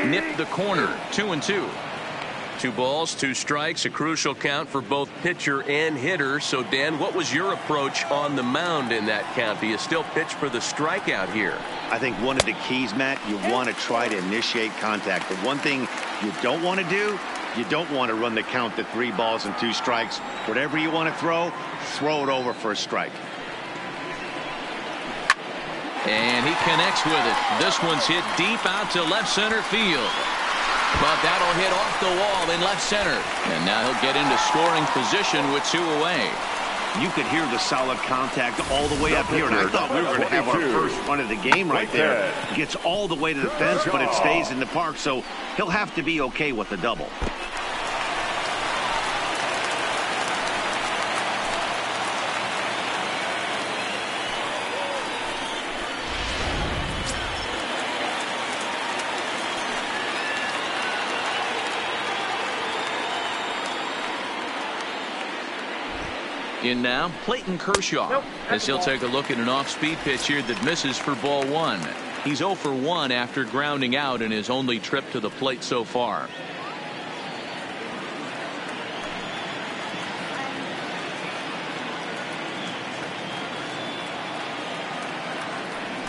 Nipped the corner. 2-2. 2 balls, 2 strikes, a crucial count for both pitcher and hitter. So, Dan, what was your approach on the mound in that count? Do you still pitch for the strikeout here? I think one of the keys, Matt, you want to try to initiate contact. The one thing you don't want to do, you don't want to run the count to 3 balls and 2 strikes. Whatever you want to throw it over for a strike. And he connects with it. This one's hit deep out to left center field. But that'll hit off the wall in left center. And now he'll get into scoring position with 2 away. You could hear the solid contact all the way up here. And I thought we were going to have our first run of the game right there. Gets all the way to the fence, but it stays in the park. So he'll have to be okay with the double. In now, Clayton Kershaw, as he'll take a look at an off-speed pitch here that misses for ball 1. He's 0 for 1 after grounding out in his only trip to the plate so far.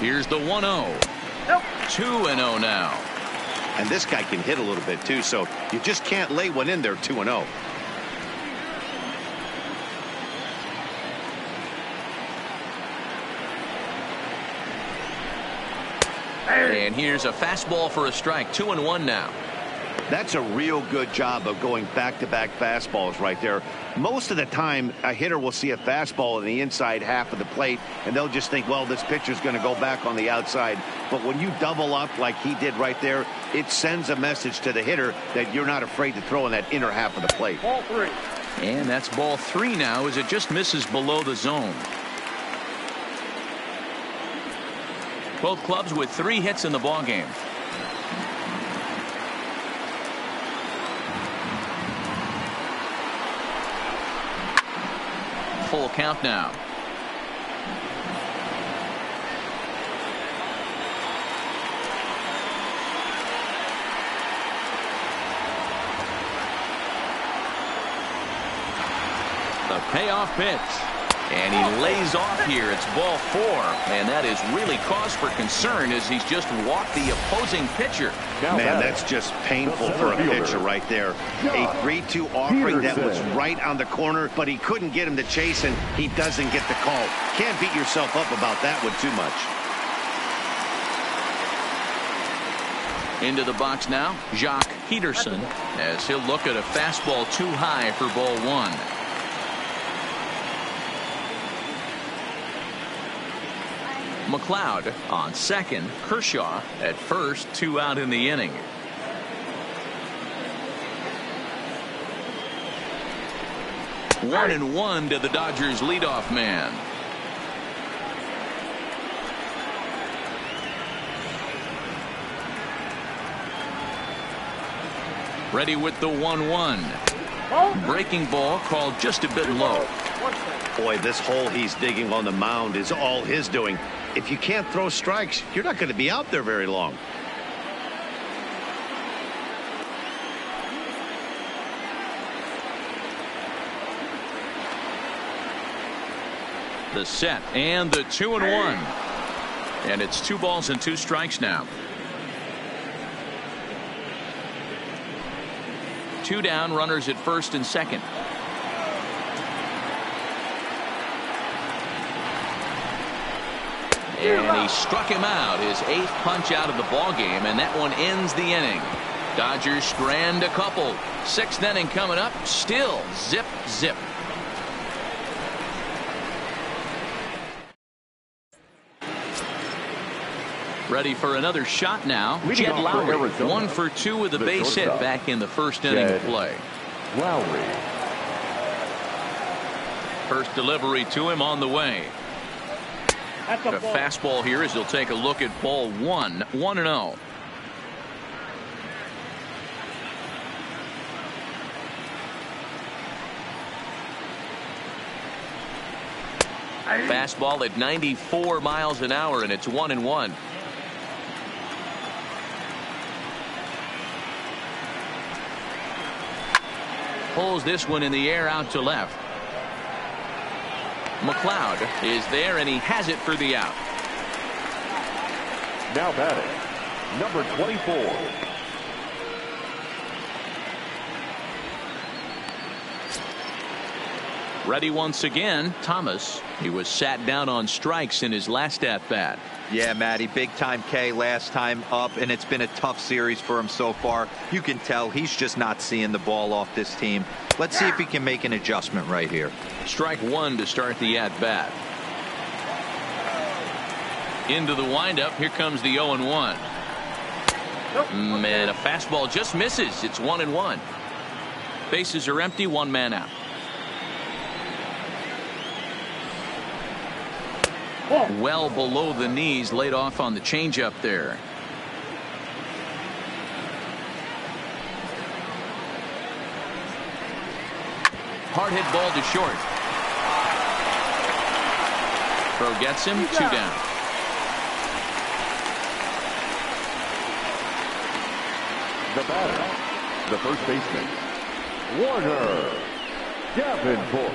Here's the 1-0. 2-0 now. And this guy can hit a little bit too, so you just can't lay one in there 2-0. And here's a fastball for a strike. 2-1 now. That's a real good job of going back-to-back fastballs right there. Most of the time, a hitter will see a fastball in the inside half of the plate, and they'll just think, well, this pitcher's going to go back on the outside. But when you double up like he did right there, it sends a message to the hitter that you're not afraid to throw in that inner half of the plate. Ball 3. And that's ball 3 now as it just misses below the zone. Both clubs with 3 hits in the ballgame. Full count now. The payoff pitch. And he lays off here. It's ball 4. And that is really cause for concern as he's just walked the opposing pitcher. Man, that's just painful for a pitcher right there. A 3-2 offering that was right on the corner, but he couldn't get him to chase, and he doesn't get the call. Can't beat yourself up about that one too much. Into the box now, Jacques Peterson, as he'll look at a fastball too high for ball 1. McLeod on second, Kershaw at first, 2 out in the inning. One and one to the Dodgers leadoff man. Ready with the 1-1. Breaking ball called just a bit low. Boy, this hole he's digging on the mound is all his doing. If you can't throw strikes, you're not going to be out there very long. The set and the 2-1. And it's 2 balls and 2 strikes now. 2 down, runners at first and second. And he struck him out, his 8th punch out of the ball game, and that one ends the inning. Dodgers strand a couple. 6th inning coming up, still zip zip. Ready for another shot now. Jed Lowry, 1 for 2 with a base hit back in the first inning of play. Lowry. First delivery to him on the way. The fastball here as he'll take a look at ball 1, 1-0. Fastball at 94 miles an hour, and it's 1-1. Pulls this one in the air out to left. McLeod is there, and he has it for the out. Now batting, number 24. Ready once again, Thomas. He was sat down on strikes in his last at bat. Yeah, Matty, big time K last time up, and it's been a tough series for him so far. You can tell he's just not seeing the ball off this team. Let's see if he can make an adjustment right here. Strike 1 to start the at bat. Into the windup. Here comes the 0-1. Man, a fastball just misses. It's 1-1. Bases are empty. 1 man out. Well below the knees, laid off on the changeup there. Hard hit ball to short. Throw gets him. 2 down. The batter, the first baseman, Warner Davenport.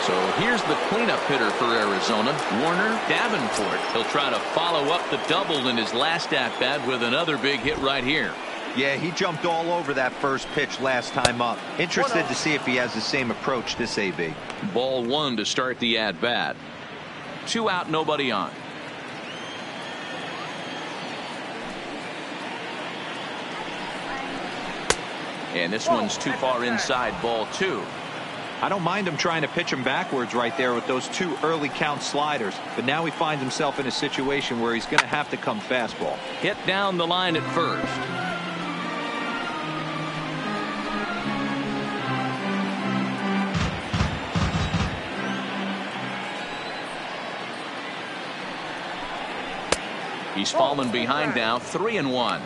So here's the cleanup hitter for Arizona, Warner Davenport. He'll try to follow up the double in his last at bat with another big hit right here. Yeah, he jumped all over that first pitch last time up. Interested to see if he has the same approach this AB. Ball 1 to start the at bat. 2 out, nobody on. And this one's too far inside, ball 2. I don't mind him trying to pitch him backwards right there with those 2 early count sliders, but now he finds himself in a situation where he's going to have to come fastball. Hit down the line at first. He's fallen behind now, 3-1.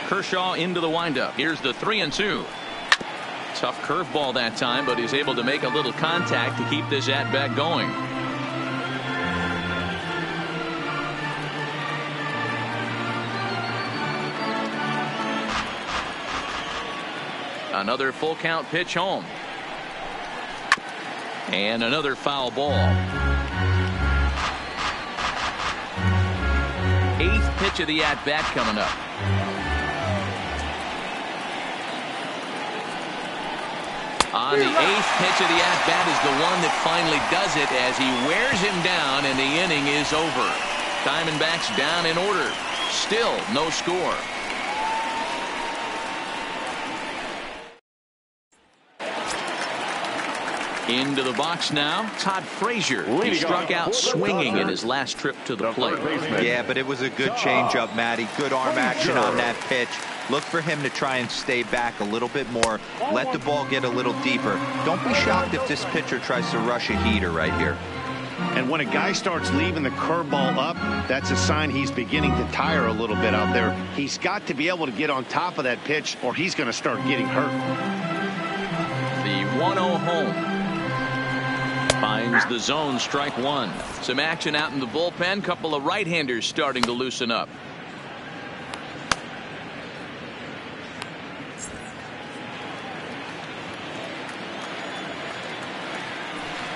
Kershaw into the windup. Here's the 3-2. Tough curveball that time, but he's able to make a little contact to keep this at bat going. Another full count pitch home. And another foul ball. 8th pitch of the at bat coming up. On the 8th pitch of the at-bat is the one that finally does it as he wears him down, and the inning is over. Diamondbacks down in order. Still no score. Into the box now, Todd Frazier. He struck out swinging in his last trip to the plate. Yeah, but it was a good changeup, Matty. Good arm action on that pitch. Look for him to try and stay back a little bit more. Let the ball get a little deeper. Don't be shocked if this pitcher tries to rush a heater right here. And when a guy starts leaving the curveball up, that's a sign he's beginning to tire a little bit out there. He's got to be able to get on top of that pitch or he's going to start getting hurt. The 1-0 home. Finds the zone, strike one. Some action out in the bullpen. Couple of right-handers starting to loosen up.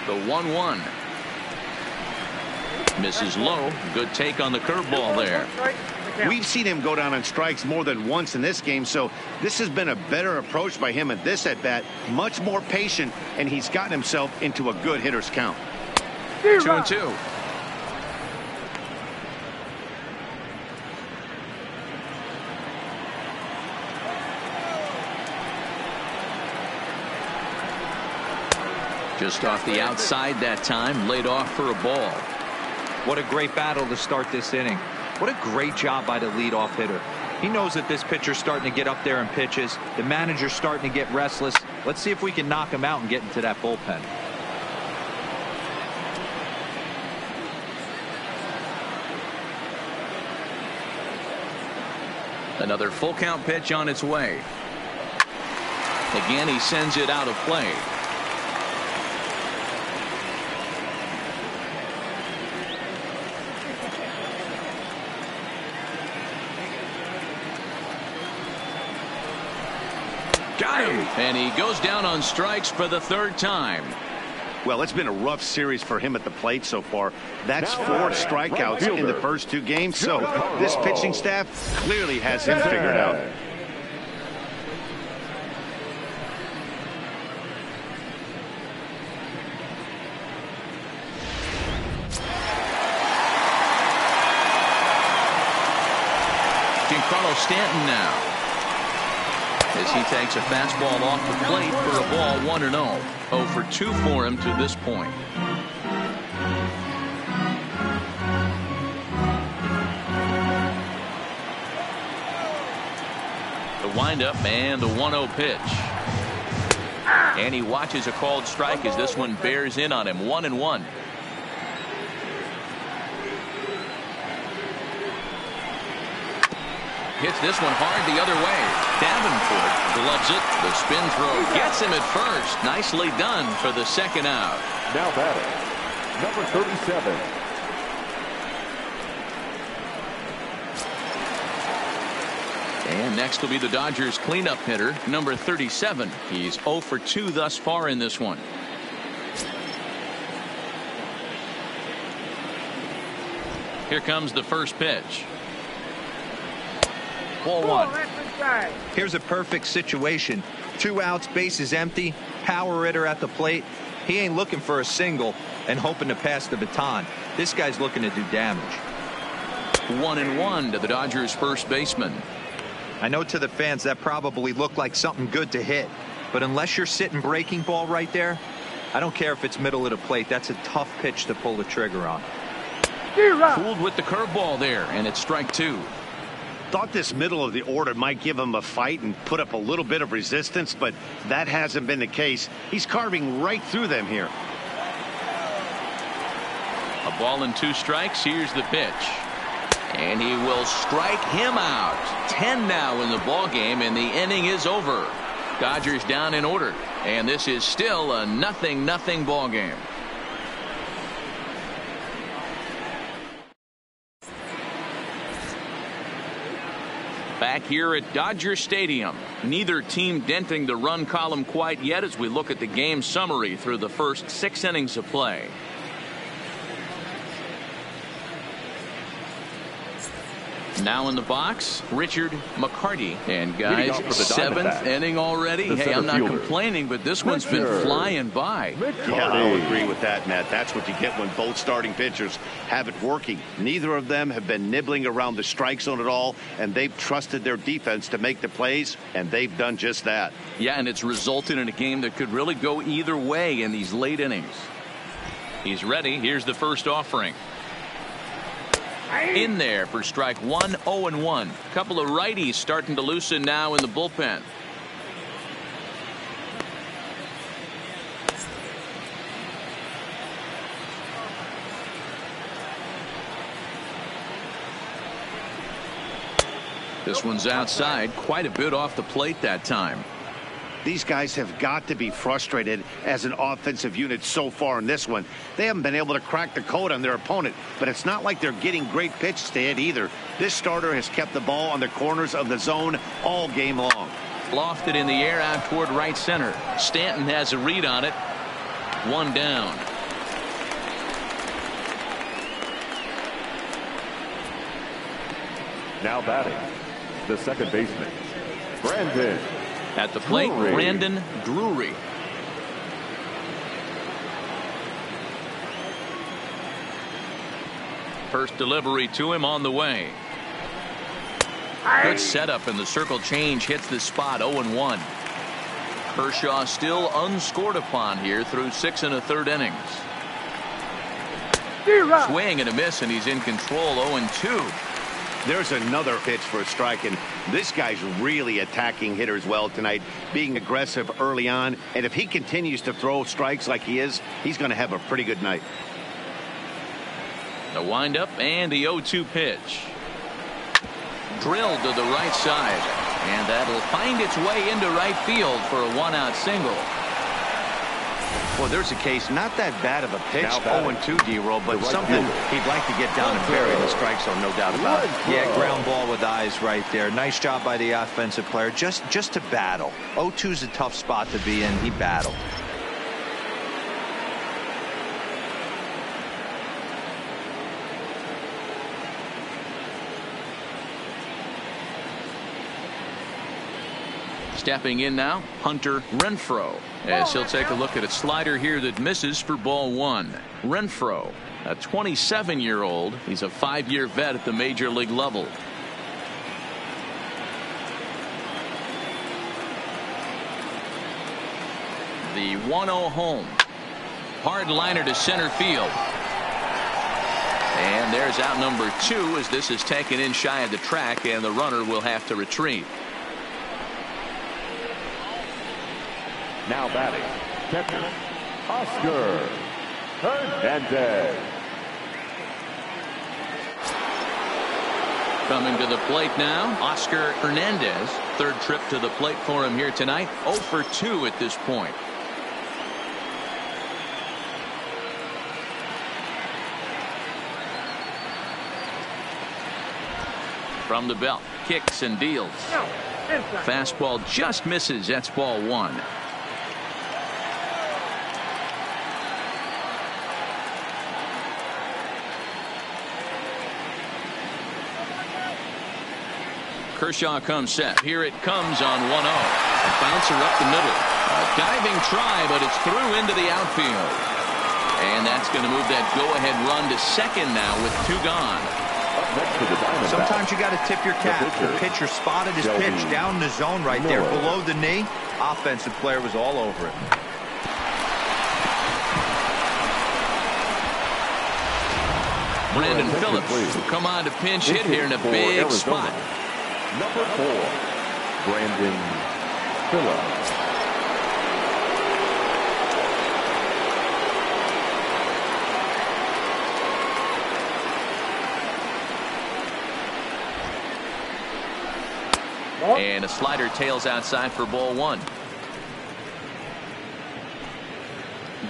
The 1-1. Misses low. Good take on the curveball there. We've seen him go down on strikes more than once in this game, so this has been a better approach by him at this at-bat. Much more patient, and he's gotten himself into a good hitter's count. 2-2. Just off the outside that time, laid off for a ball. What a great battle to start this inning. What a great job by the leadoff hitter. He knows that this pitcher's starting to get up there in pitches. The manager's starting to get restless. Let's see if we can knock him out and get into that bullpen. Another full count pitch on its way. Again, he sends it out of play. Got him. And he goes down on strikes for the third time. Well, it's been a rough series for him at the plate so far. That's 4 strikeouts in the first 2 games, so this pitching staff clearly has him figured out. Giancarlo Stanton now, as he takes a fastball off the plate for a ball 1-0. 0 for 2 for him to this point. The windup and the 1-0 pitch. And he watches a called strike as this one bears in on him. 1-1. Hits this one hard the other way. Davenport gloves it. The spin throw gets him at first. Nicely done for the second out. Now batting, number 37. And next will be the Dodgers cleanup hitter, number 37. He's 0 for 2 thus far in this one. Here comes the first pitch. Ball 1. Here's a perfect situation. 2 outs, bases empty, power hitter at the plate. He ain't looking for a single and hoping to pass the baton. This guy's looking to do damage. 1-1 to the Dodgers first baseman. I know to the fans that probably looked like something good to hit, but unless you're sitting breaking ball right there, I don't care if it's middle of the plate. That's a tough pitch to pull the trigger on. Fooled with the curveball there, and it's strike 2. Thought this middle of the order might give him a fight and put up a little bit of resistance, but that hasn't been the case. He's carving right through them here. A ball and 2 strikes. Here's the pitch. And he will strike him out. 10 now in the ball game, and the inning is over. Dodgers down in order, and this is still a 0-0 ball game. Back here at Dodger Stadium, neither team denting the run column quite yet as we look at the game summary through the first 6 innings of play. Now in the box, Richard McCarty. And guys, seventh inning already. Hey, I'm not complaining, but this one's been flying by. Yeah, I'll agree with that, Matt. That's what you get when both starting pitchers have it working. Neither of them have been nibbling around the strike zone at all, and they've trusted their defense to make the plays, and they've done just that. Yeah, and it's resulted in a game that could really go either way in these late innings. He's ready. Here's the first offering. In there for strike one, 0-1. Couple of righties starting to loosen now in the bullpen. This one's outside, quite a bit off the plate that time. These guys have got to be frustrated as an offensive unit so far in this one. They haven't been able to crack the code on their opponent, but it's not like they're getting great pitches to hit either. This starter has kept the ball on the corners of the zone all game long. Lofted in the air out toward right center. Stanton has a read on it. One down. Now batting, the second baseman, Brandon. At the plate, Brandon Drury. First delivery to him on the way. Good setup, and the circle change hits the spot. 0-1. Kershaw still unscored upon here through 6 1/3 innings. Swing and a miss, and he's in control. 0-2. There's another pitch for a strike, and this guy's really attacking hitters well tonight, being aggressive early on, and if he continues to throw strikes like he is, he's going to have a pretty good night. The windup and the 0-2 pitch. Drilled to the right side, and that'll find its way into right field for a 1-out single. Well, there's a case, not that bad of a pitch, 0-2 D-roll, but something he'd like to get down and bury the strike zone, no doubt about it. Yeah, ground ball with eyes right there. Nice job by the offensive player, just to battle. 0-2's a tough spot to be in. He battled. Stepping in now, Hunter Renfroe, as he'll take a look at a slider here that misses for ball 1. Renfroe, a 27-year-old. He's a 5-year vet at the major league level. The 1-0 home. Hard liner to center field. And there's out number 2 as this is taken in shy of the track, and the runner will have to retreat. Now batting, catcher, Oscar Hernandez. Coming to the plate now, Oscar Hernandez. Third trip to the plate for him here tonight. 0 for 2 at this point. From the belt, kicks and deals. Fastball just misses. That's ball 1. Kershaw comes set. Here it comes on 1-0. A bouncer up the middle. A diving try, but it's through into the outfield. And that's going to move that go-ahead run to second now with 2 gone. Up next to the Diamondbacks. Sometimes you got to tip your cap. The pitcher spotted his pitch down in the zone right there below the knee. Offensive player was all over it. Brandon Phillips will come on to pinch hit here in a big spot. Number 4, Brandon Phillips. And a slider tails outside for ball 1.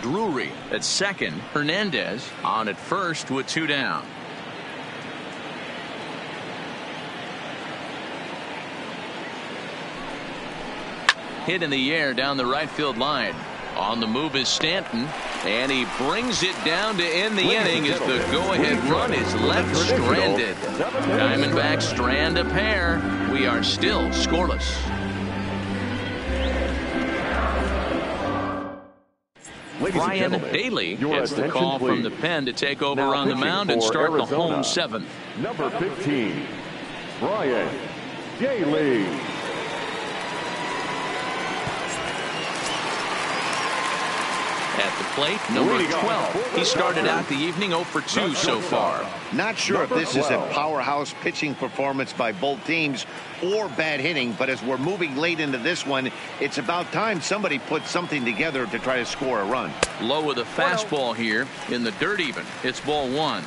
Drury at second. Hernandez on at first with 2 down. Hit in the air down the right field line. On the move is Stanton. And he brings it down to end the inning as the go-ahead run is left stranded. Diamondbacks strand a pair. We are still scoreless. Brian Daly gets the call from the pen to take over on the mound and start the home seventh. Number 15, Brian Daly. At the plate, number 12. He started out the evening 0 for 2 so far. Not sure if this is a powerhouse pitching performance by both teams or bad hitting, but as we're moving late into this one, it's about time somebody put something together to try to score a run. Low with a fastball here in the dirt even. It's ball 1.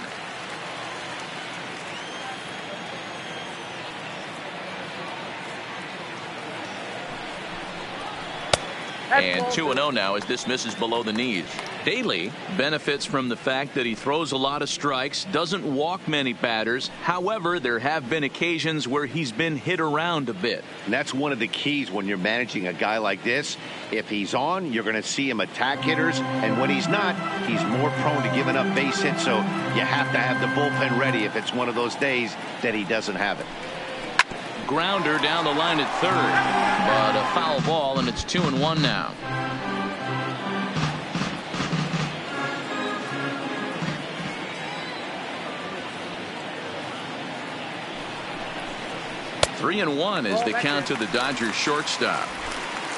And 2-0 now as this misses below the knees. Daly benefits from the fact that he throws a lot of strikes, doesn't walk many batters. However, there have been occasions where he's been hit around a bit. And that's one of the keys when you're managing a guy like this. If he's on, you're going to see him attack hitters. And when he's not, he's more prone to giving up base hits. So you have to have the bullpen ready if it's one of those days that he doesn't have it. Grounder down the line at third, but a foul ball, and it's 2-1 now. Three and 1 is the count to the Dodgers shortstop.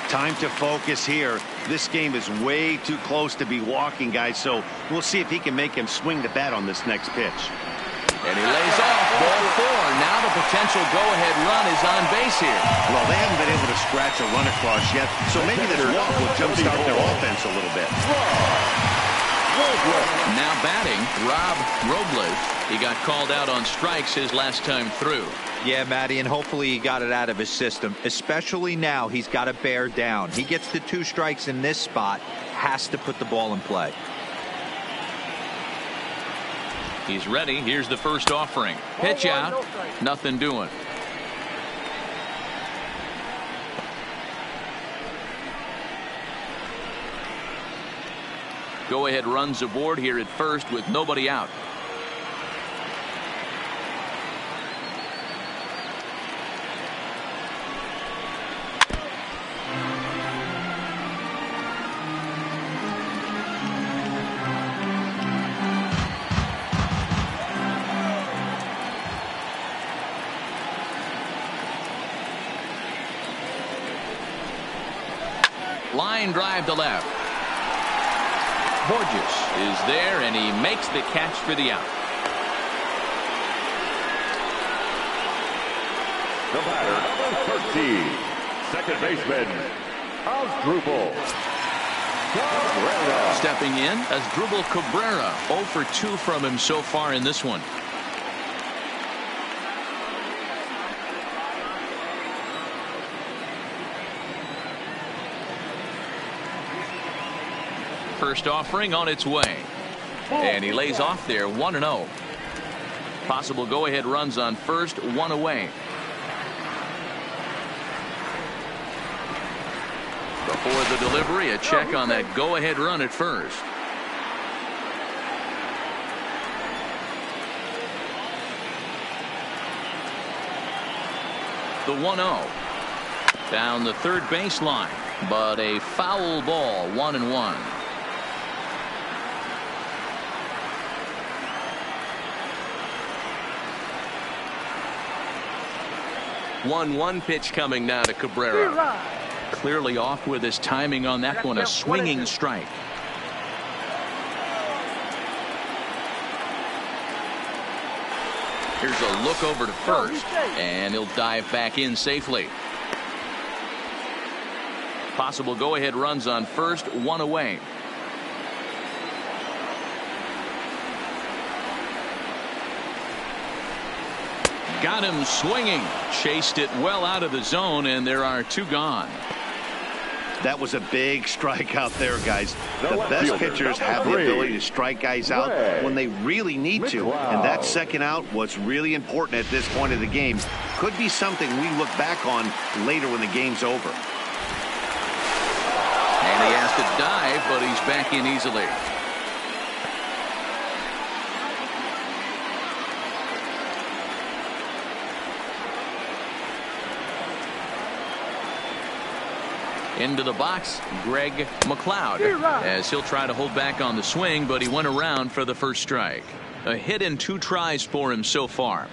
Time to focus here. This game is way too close to be walking, guys, so we'll see if he can make him swing the bat on this next pitch. And he lays off ball 4. Now the potential go-ahead run is on base here. Well, they haven't been able to scratch a run across yet, so maybe this walk will jumpstart their offense a little bit. Now batting, Rob Robles. He got called out on strikes his last time through. Yeah, Matty, and hopefully he got it out of his system. Especially now, he's got to bear down. He gets the 2 strikes in this spot, has to put the ball in play. He's ready. Here's the first offering. Pitch out. Nothing doing. Go-ahead runs aboard here at first with nobody out. Line drive to left. Borges is there, and he makes the catch for the out. The batter, number 13, second baseman, Asdrubal Cabrera. Stepping in, Asdrubal Cabrera. 0 for 2 from him so far in this one. First offering on its way. And he lays off there 1-0. Possible go-ahead runs on first, 1 away. Before the delivery, a check on that go-ahead run at first. The 1-0. Down the third baseline, but a foul ball, 1-1. 1-1 pitch coming now to Cabrera. Clearly off with his timing on that one. A swinging strike. Here's a look over to first, and he'll dive back in safely. Possible go-ahead runs on first, 1 away. Got him swinging. Chased it well out of the zone, and there are 2 gone. That was a big strike out there, guys. The best pitchers have the ability to strike guys out when they really need to. And that second out was really important at this point of the game. Could be something we look back on later when the game's over. And And he has to dive, but he's back in easily. Into the box, Greg McLeod, as he'll try to hold back on the swing, but he went around for the first strike. A hit in 2 tries for him so far.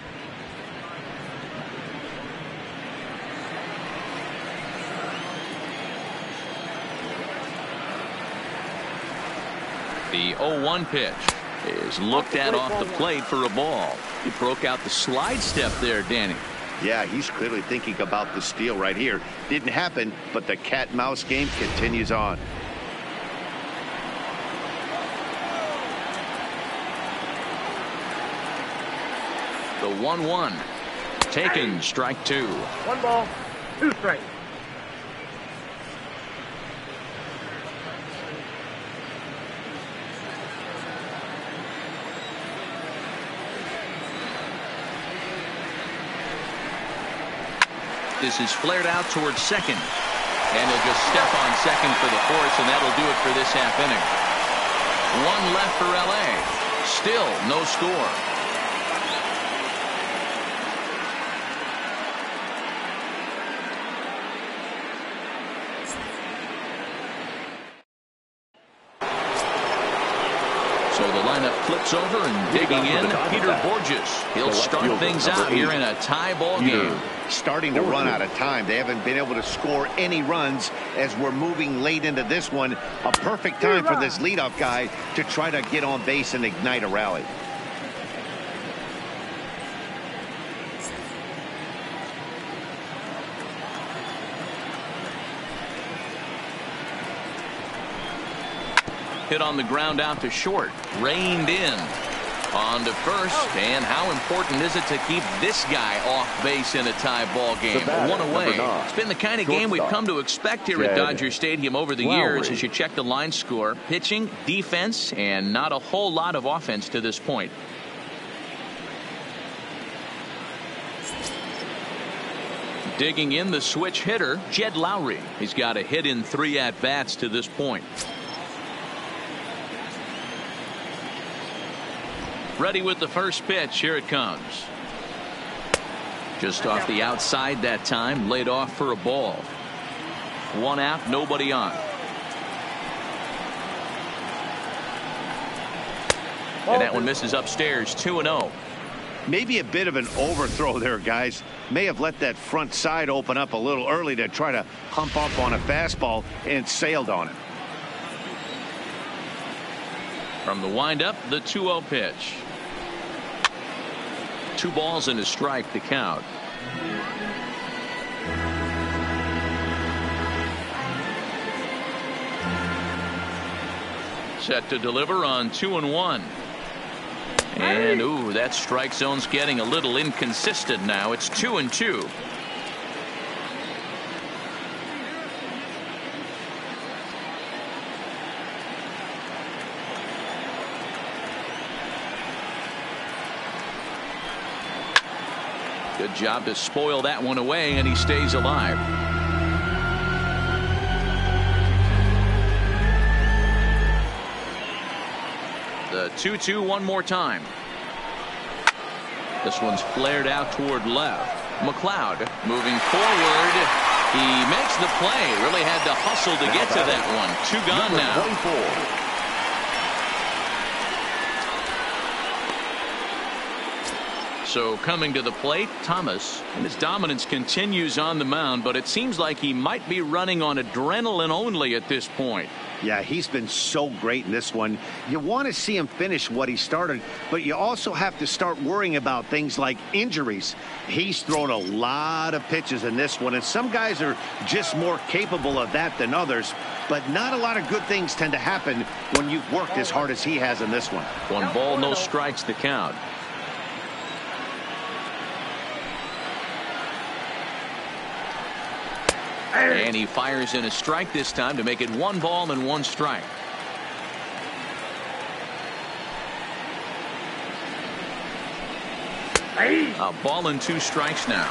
The 0-1 pitch is looked at off the plate for a ball. He broke out the slide step there, Danny. Yeah, he's clearly thinking about the steal right here. Didn't happen, but the cat-mouse game continues on. The 1-1. Taken, strike 2. 1 ball, 2 strikes. This is flared out towards second. And he'll just step on second for the force, and that'll do it for this half inning. 1 left for L.A. Still no score. So the lineup flips over, and digging in, Peter Borges. He'll start things out here in a tie ball game. Starting to run out of time. They haven't been able to score any runs as we're moving late into this one. A perfect time for this leadoff guy to try to get on base and ignite a rally. Hit on the ground out to short. Reined in. On to first. And how important is it to keep this guy off base in a tie ball game? 1 away. It's been the kind of game we've come to expect here at Dodger Stadium over the years as you check the line score. Pitching, defense, and not a whole lot of offense to this point. Digging in, the switch hitter, Jed Lowry. He's got a hit in 3 at-bats to this point. Ready with the first pitch. Here it comes. Just off the outside that time. Laid off for a ball. 1 out, nobody on. And that one misses upstairs. 2-0. Maybe a bit of an overthrow there, guys. May have let that front side open up a little early to try to hump up on a fastball and sailed on it. From the windup, the 2-0 pitch. 2 balls and a strike to count. Set to deliver on 2-1. And ooh, that strike zone's getting a little inconsistent now. It's 2-2. Good job to spoil that one away, and he stays alive. The 2-2 one more time. This one's flared out toward left. McLeod moving forward. He makes the play. Really had to hustle to get to that one. 2 gone now. 24. So coming to the plate, Thomas, and his dominance continues on the mound, but it seems like he might be running on adrenaline only at this point. Yeah, he's been so great in this one. You want to see him finish what he started, but you also have to start worrying about things like injuries. He's thrown a lot of pitches in this one, and some guys are just more capable of that than others, but not a lot of good things tend to happen when you've worked as hard as he has in this one. 1 ball, no strikes to count. And he fires in a strike this time to make it 1 ball and 1 strike. A ball and 2 strikes now.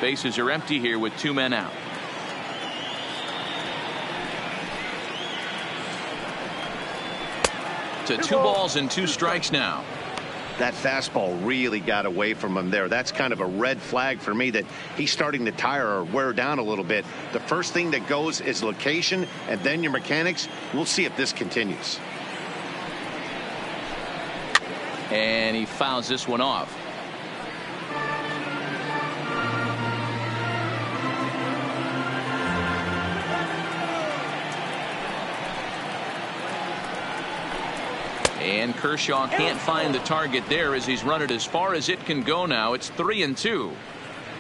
Bases are empty here with 2 men out. To 2 balls and 2 strikes now. That fastball really got away from him there. That's kind of a red flag for me that he's starting to tire or wear down a little bit. The first thing that goes is location and then your mechanics. We'll see if this continues. And he fouls this one off. And Kershaw can't find the target there as he's run it as far as it can go now. It's 3-2.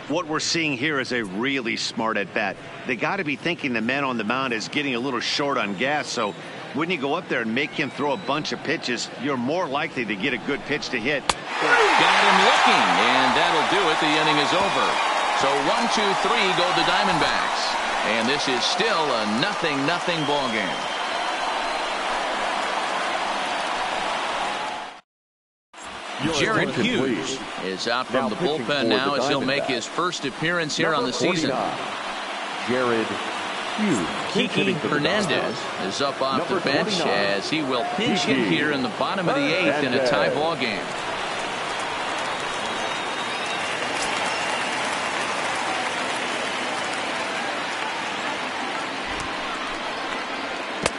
What we're seeing here is a really smart at bat. They got to be thinking the man on the mound is getting a little short on gas. So when you go up there and make him throw a bunch of pitches, you're more likely to get a good pitch to hit. Got him looking, and that'll do it. The inning is over. So 1-2-3 go the Diamondbacks. And this is still a 0-0 ball game. Jared Hughes is out from the bullpen now as he'll make his first appearance here on the season. Jared Hughes. Kiki Hernandez is up off the bench as he will pinch hit here in the bottom of the 8th in a tie ball game.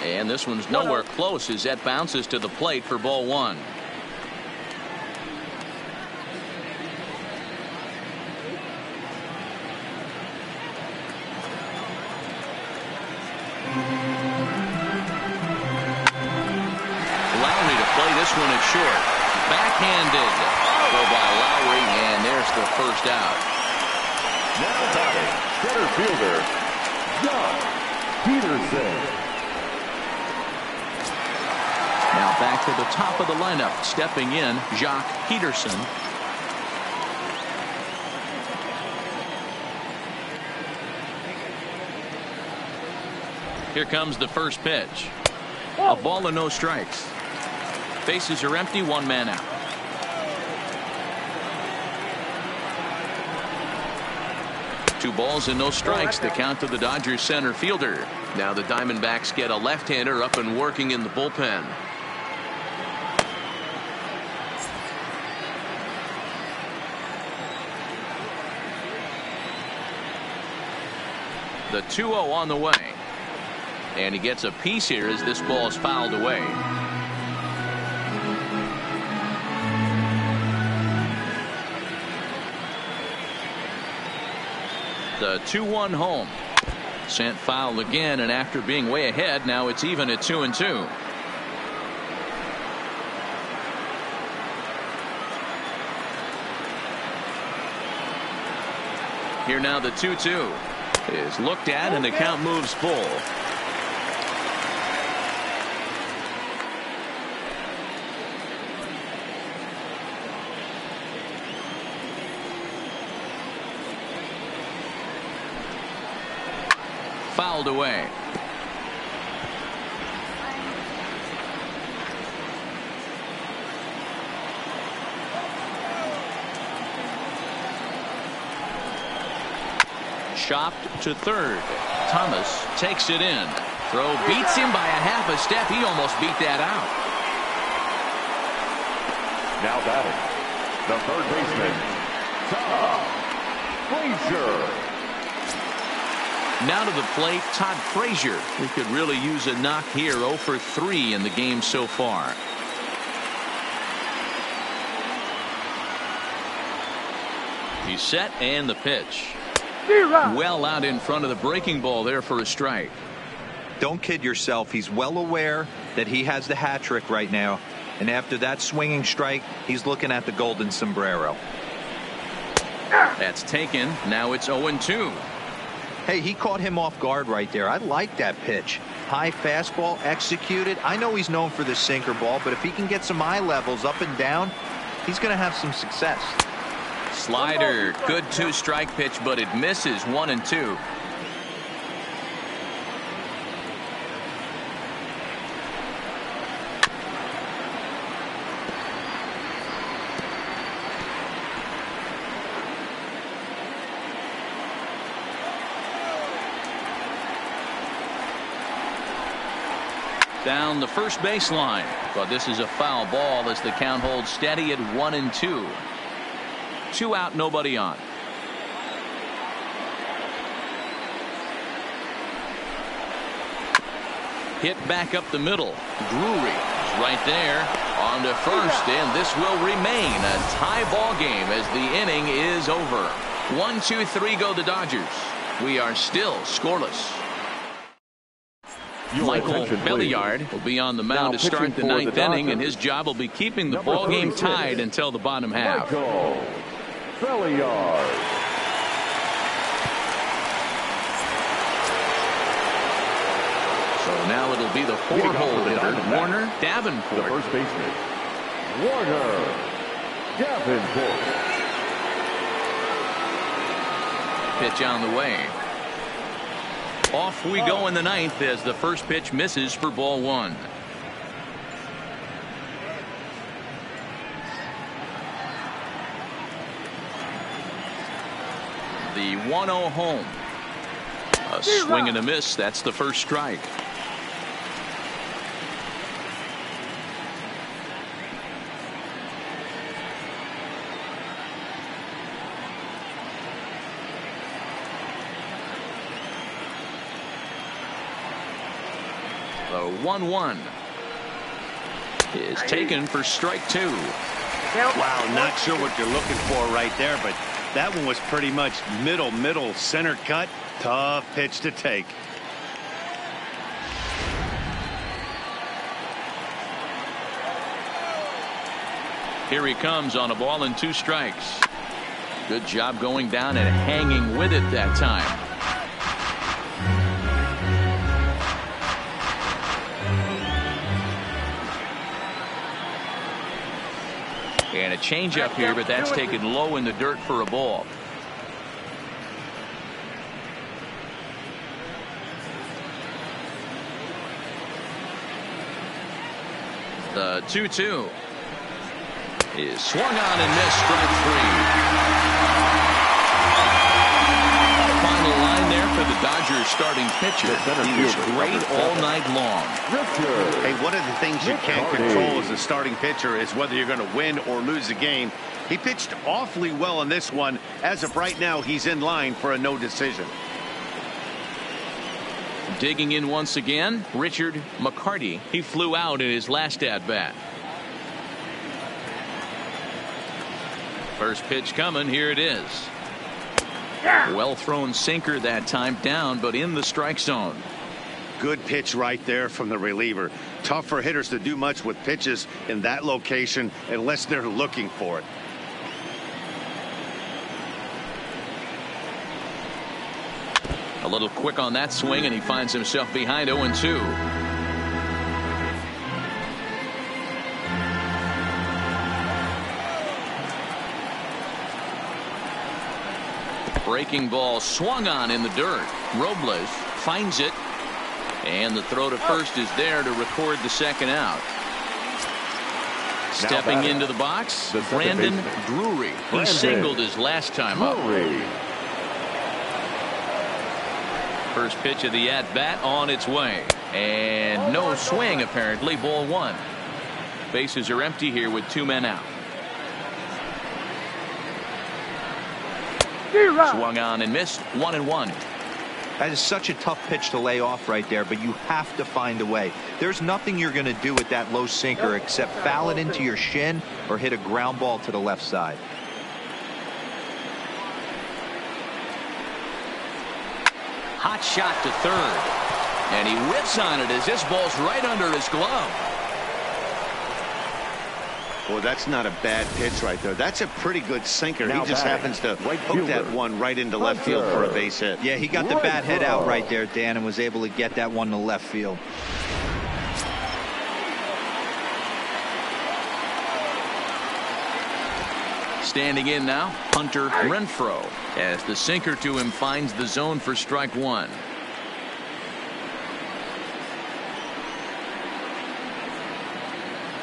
And this one's nowhere close as that bounces to the plate for ball 1. This one is short. Backhanded. Go by Lowry, and there's the first out. Now batting, center fielder, John Peterson. Now back to the top of the lineup. Stepping in, Jock Peterson. Here comes the first pitch. A ball and no strikes. Bases are empty, 1 man out. Two balls and no strikes. The count to the Dodgers center fielder. Now the Diamondbacks get a left-hander up and working in the bullpen. The 2-0 on the way. And he gets a piece here as this ball is fouled away. The 2-1 home. Sent foul again, and after being way ahead, now it's even at 2-2. Here now the 2-2 is looked at, and the count moves full. Fouled away. Chopped to third. Thomas takes it in. Throw beats him by a half a step. He almost beat that out. Now batting, the third baseman, Todd Frazier. Now to the plate, Todd Frazier. He could really use a knock here. 0 for 3 in the game so far. He's set, and the pitch. Well out in front of the breaking ball there for a strike. Don't kid yourself. He's well aware that he has the hat trick right now. And after that swinging strike, he's looking at the golden sombrero. That's taken. Now it's 0-2. Hey, he caught him off guard right there. I like that pitch. High fastball executed. I know he's known for the sinker ball, but if he can get some eye levels up and down, he's going to have some success. Slider. Good 2-strike pitch, but it misses. 1-2. Down the first baseline, but this is a foul ball as the count holds steady at 1-2. 2 out, nobody on. Hit back up the middle. Drury is right there on to first, and this will remain a tie ball game as the inning is over. 1-2-3 go the Dodgers. We are still scoreless. Michael Belliard will be on the mound to start the ninth inning, and his job will be keeping the ball game tied until the bottom half. Michael Belliard. So now it'll be the 4-hole hitter, Warner Davenport. The first baseman, Warner Davenport. Pitch on the way. Off we go in the ninth as the first pitch misses for ball 1. The 1-0 home. A swing and a miss. That's the first strike. The 1-1 is taken for strike 2. Wow, not sure what you're looking for right there, but that one was pretty much middle center cut. Tough pitch to take. Here he comes on a ball and 2 strikes. Good job going down and hanging with it that time. And a changeup here, but that's taken low in the dirt for a ball. The 2-2 is swung on and missed, strike 3. Final line there for the Dodgers starting pitcher. He was great all night long. Hey, one of the things you can't control as a starting pitcher is whether you're going to win or lose a game. He pitched awfully well in this one. As of right now, he's in line for a no decision. Digging in once again, Richard McCarty. He flew out in his last at bat. First pitch coming. Here it is. Well thrown sinker that time, down but in the strike zone. Good pitch right there from the reliever. Tough for hitters to do much with pitches in that location unless they're looking for it. A little quick on that swing, and he finds himself behind 0-2. Breaking ball swung on in the dirt. Robles finds it, and the throw to first is there to record the second out. Stepping into the box, Brandon Drury. He singled his last time up. First pitch of the at-bat on its way, and no swing apparently. Ball 1. Bases are empty here with 2 men out. Swung on and missed. 1-1. That is such a tough pitch to lay off right there, but you have to find a way. There's nothing you're going to do with that low sinker except foul it into your shin or hit a ground ball to the left side. Hot shot to third, and he whips on it as this ball's right under his glove. Well, that's not a bad pitch right there. That's a pretty good sinker. He just happens to hook that one right into left field for a base hit. Yeah, he got the bat head out right there, Dan, and was able to get that one to left field. Standing in now, Hunter Renfroe, as the sinker to him finds the zone for strike 1.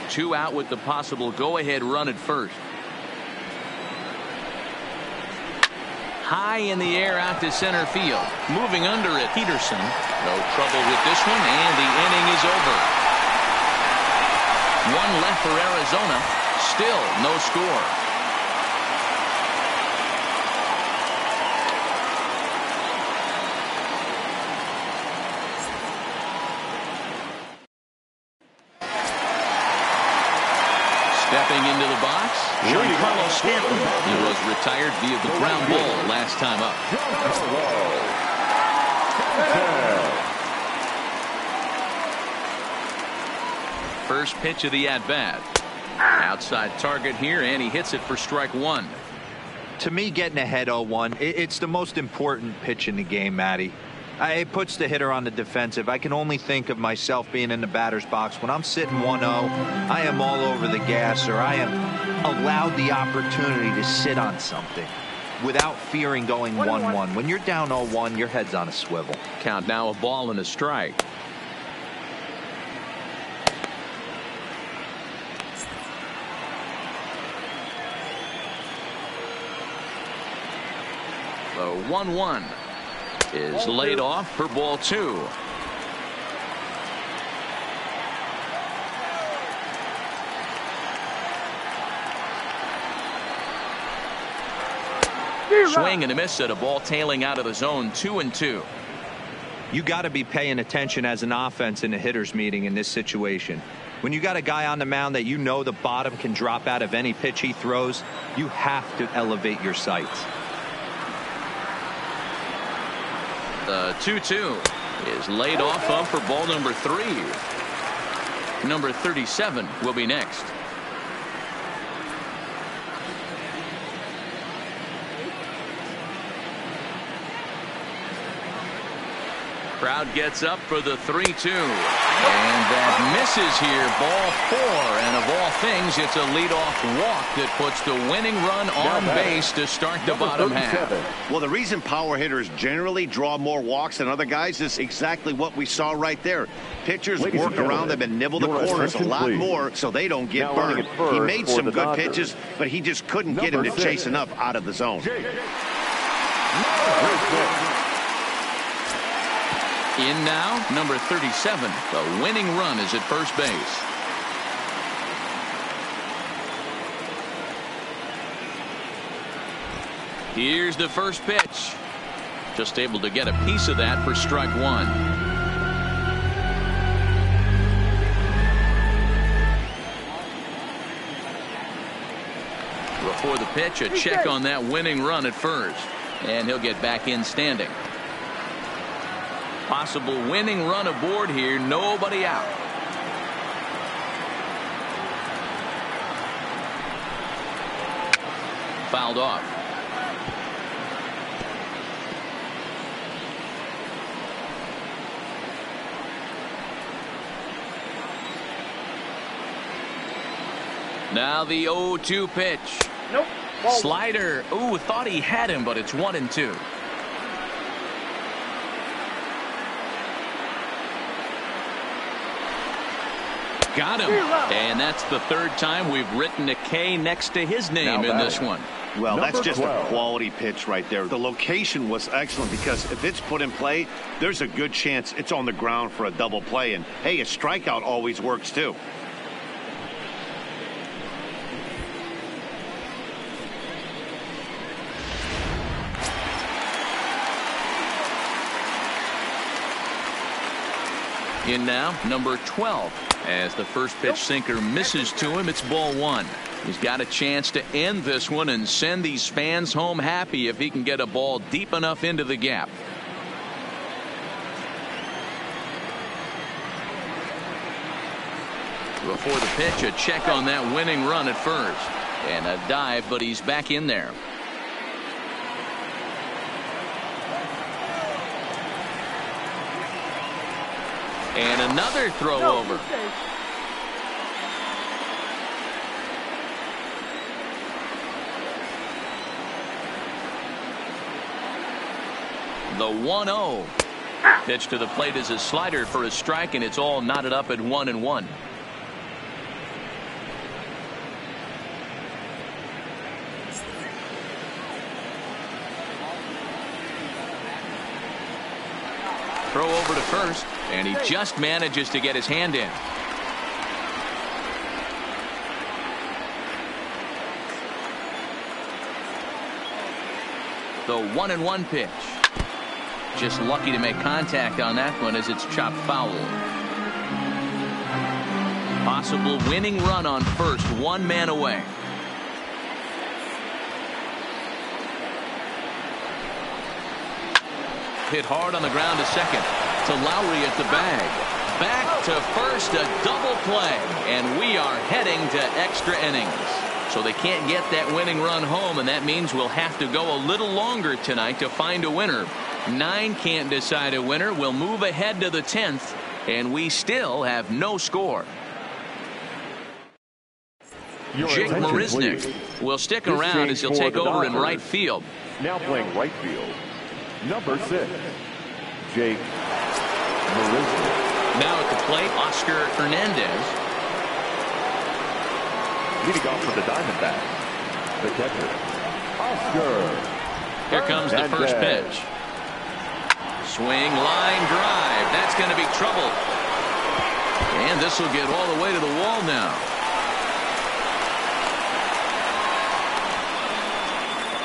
Two out with the possible go-ahead run at first. High in the air out to center field. Moving under it, Peterson. No trouble with this one, and the inning is over. One left for Arizona. Still no score. Stepping into the box, Giancarlo Stanton. He was retired via the ground ball last time up. First pitch of the at-bat. Outside target here, and he hits it for strike one. To me, getting ahead 0-1, it's the most important pitch in the game, Matty. It puts the hitter on the defensive. I can only think of myself being in the batter's box. When I'm sitting 1-0, I am all over the gas, or I am allowed the opportunity to sit on something without fearing going 1-1. When you're down 0-1, your head's on a swivel. Count now, a ball and a strike. The 1-1 is laid off for ball two. Swing and a miss at a ball tailing out of the zone. 2-2. You got to be paying attention as an offense in a hitter's meeting in this situation. When you got a guy on the mound that you know the bottom can drop out of any pitch he throws, you have to elevate your sights. The 2-2 is laid off up for ball number 3. Number 37 will be next. Crowd gets up for the 3-2. And that misses here. Ball 4. And of all things, it's a leadoff walk that puts the winning run on base to start the bottom half. Well, the reason power hitters generally draw more walks than other guys is exactly what we saw right there. Pitchers work around them and nibble the corners a lot more so they don't get burned. He made some good pitches, but he just couldn't get him to chase enough out of the zone. In now, number 37. The winning run is at first base. Here's the first pitch. Just able to get a piece of that for strike one. Before the pitch, a check on that winning run at first. And he'll get back in standing. Possible winning run aboard here. Nobody out. Fouled off. Now the 0-2 pitch. Nope. Slider. Ooh, thought he had him, but it's 1-2. Got him. And that's the third time we've written a K next to his name in this one. Well, that's just a quality pitch right there. The location was excellent because if it's put in play, there's a good chance it's on the ground for a double play. And, hey, a strikeout always works, too. In now, number 12. As the first pitch sinker misses to him, it's ball one. He's got a chance to end this one and send these fans home happy if he can get a ball deep enough into the gap. Before the pitch, a check on that winning run at first. And a dive, but he's back in there. And another throw over. The 1-0 pitch to the plate is a slider for a strike, and it's all knotted up at 1-1. Throw over to first, and he just manages to get his hand in. The 1-1 pitch. Just lucky to make contact on that one as it's chopped foul. Possible winning run on first, one man away. Hit hard on the ground to second. To Lowry at the bag. Back to first, a double play. And we are heading to extra innings. So they can't get that winning run home, and that means we'll have to go a little longer tonight to find a winner. 9 can't decide a winner. We'll move ahead to the 10th, and we still have no score. Jake Marisnick will stick around as he'll take over in right field. Now playing right field, number 6, Jake Marisnick. Now at the plate, Oscar Hernandez. Leading off for the Diamondbacks, the catcher, Oscar. Here comes the first pitch. Swing, line drive. That's going to be trouble. And this will get all the way to the wall now.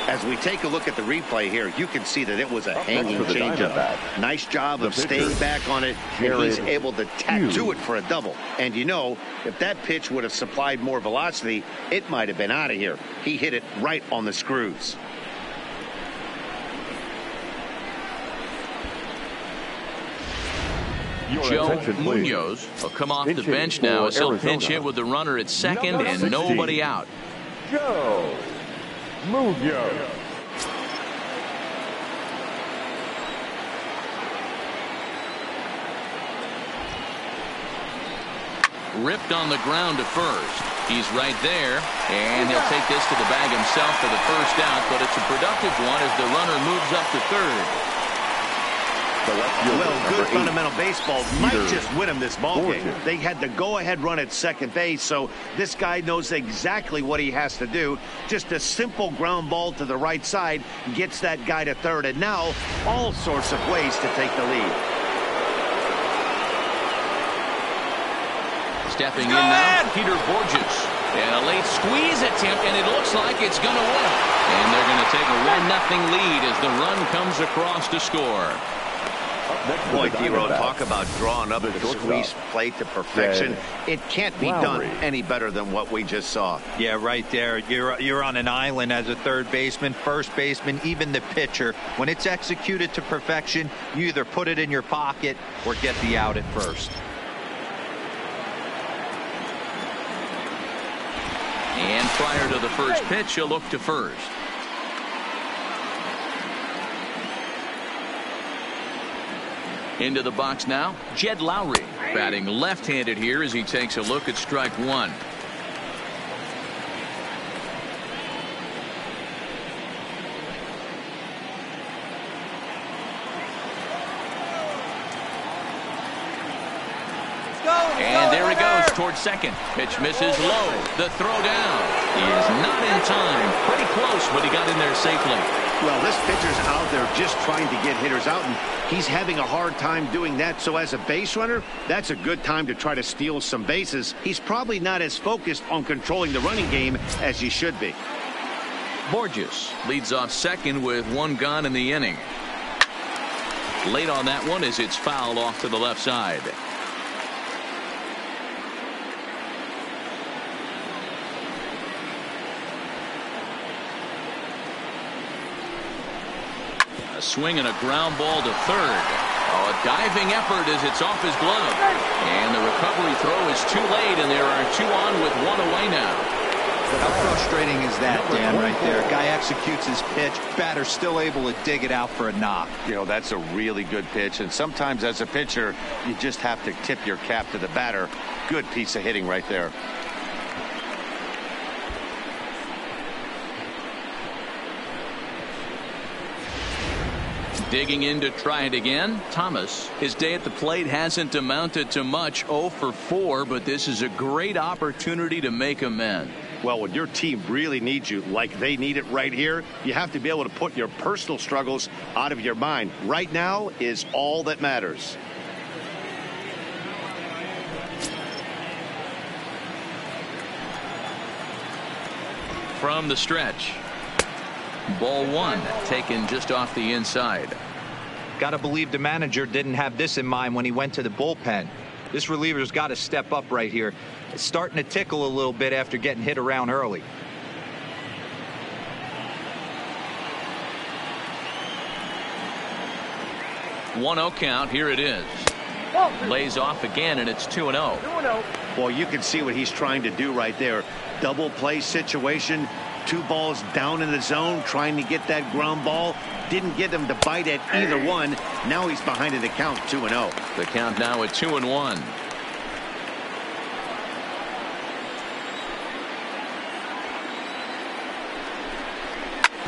As we take a look at the replay here, you can see that it was a hanging changeup. Nice job of staying back on it, and he's able to tattoo it for a double. And you know, if that pitch would have supplied more velocity, it might have been out of here. He hit it right on the screws. Joe Munoz will come off the bench now as he'll pinch hit with the runner at second and nobody out. Joe Munoz. Ripped on the ground to first. He's right there, and he'll take this to the bag himself for the first out, but it's a productive one as the runner moves up to third. Well, good fundamental baseball might just win him this ball game. They had the go-ahead run at second base, so this guy knows exactly what he has to do. Just a simple ground ball to the right side gets that guy to third, and now all sorts of ways to take the lead. Stepping in now, Peter Borges. And a late squeeze attempt, and it looks like it's going to work. And they're going to take a 1-0 lead as the run comes across to score. Boy, D-Row, talk about drawing up the squeeze play to perfection. It can't be done any better than what we just saw. Yeah, right there. You're on an island as a third baseman, first baseman, even the pitcher. When it's executed to perfection, you either put it in your pocket or get the out at first. And prior to the first pitch, he'll look to first. Into the box now, Jed Lowry, batting left-handed here as he takes a look at strike one. And there he goes towards second. Pitch misses low. The throw down. He is not in time. Pretty close, but he got in there safely. Well, this pitcher's out there just trying to get hitters out, and he's having a hard time doing that. So as a base runner, that's a good time to try to steal some bases. He's probably not as focused on controlling the running game as he should be. Borges leads off second with one gone in the inning. Late on that one as it's fouled off to the left side. A swing and a ground ball to third. Oh, a diving effort as it's off his glove. And the recovery throw is too late, and there are two on with one away now. How frustrating is that, Dan, right there? Guy executes his pitch, batter still able to dig it out for a knock. You know, that's a really good pitch, and sometimes as a pitcher, you just have to tip your cap to the batter. Good piece of hitting right there. Digging in to try it again. Thomas, his day at the plate hasn't amounted to much, 0 for 4, but this is a great opportunity to make amends. Well, when your team really needs you like they need it right here, you have to be able to put your personal struggles out of your mind. Right now is all that matters. From the stretch. Ball one, taken just off the inside. Got to believe the manager didn't have this in mind when he went to the bullpen. This reliever's got to step up right here. It's starting to tickle a little bit after getting hit around early. One 0 count. Here it is. Lays off again, and it's 2-0. Well, you can see what he's trying to do right there. Double play situation. 2 balls down in the zone, trying to get that ground ball. Didn't get him to bite at either one. Now he's behind in the count, 2-0. The count now at 2-1.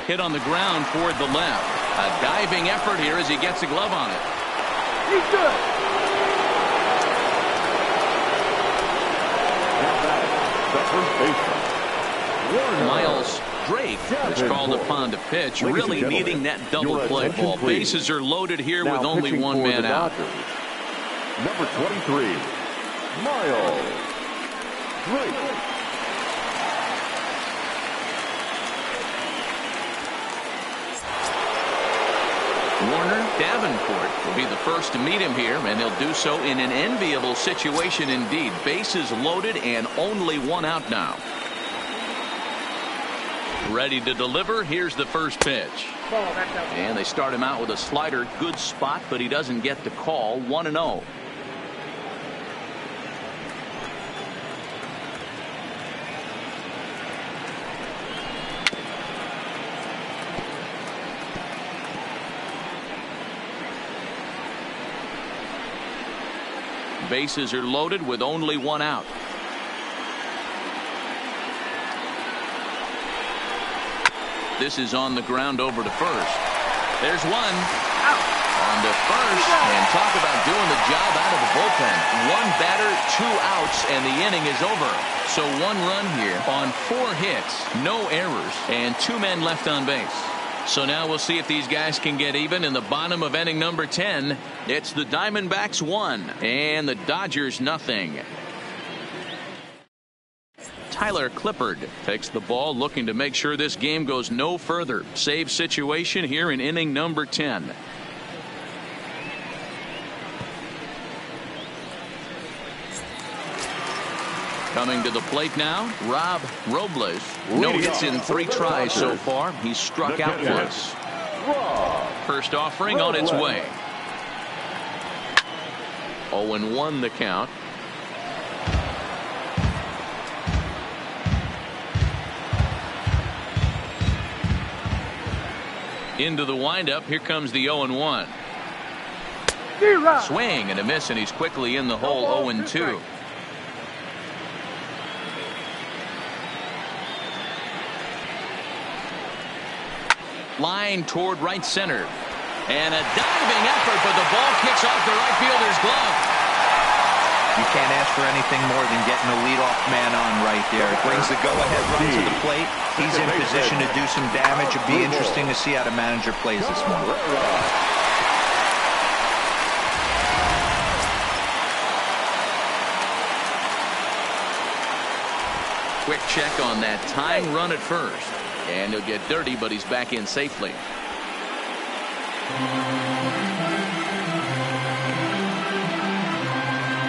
Hit on the ground toward the left. A diving effort here as he gets a glove on it. He's good. Miles Drake is called upon to pitch, really needing that double play ball. Bases are loaded here with only one man out. Number 23, Miles Drake. Warner Davenport will be the first to meet him here, and he'll do so in an enviable situation indeed. Bases loaded and only one out now. Ready to deliver. Here's the first pitch. And they start him out with a slider. Good spot, but he doesn't get the call. 1-0. Bases are loaded with only one out. This is on the ground over to first. There's one. On to first. And talk about doing the job out of the bullpen. One batter, 2 outs, and the inning is over. So 1 run here on 4 hits, no errors, and 2 men left on base. So now we'll see if these guys can get even in the bottom of inning number 10. It's the Diamondbacks 1 and the Dodgers nothing. Tyler Clippard takes the ball, looking to make sure this game goes no further. Save situation here in inning number 10. Coming to the plate now, Rob Robles. No hits in 3 tries so far. He's struck out once. First offering on its way. 0-1 the count. Into the windup. Here comes the 0-1. Swing and a miss, and he's quickly in the hole. 0-2. Line toward right center. And a diving effort, but the ball kicks off the right fielder's glove. You can't ask for anything more than getting the leadoff man on right there. It brings the go-ahead run to the plate. He's in position to do some damage. It'd be interesting to see how the manager plays this one. Quick check on that tying run at first. And he'll get dirty, but he's back in safely.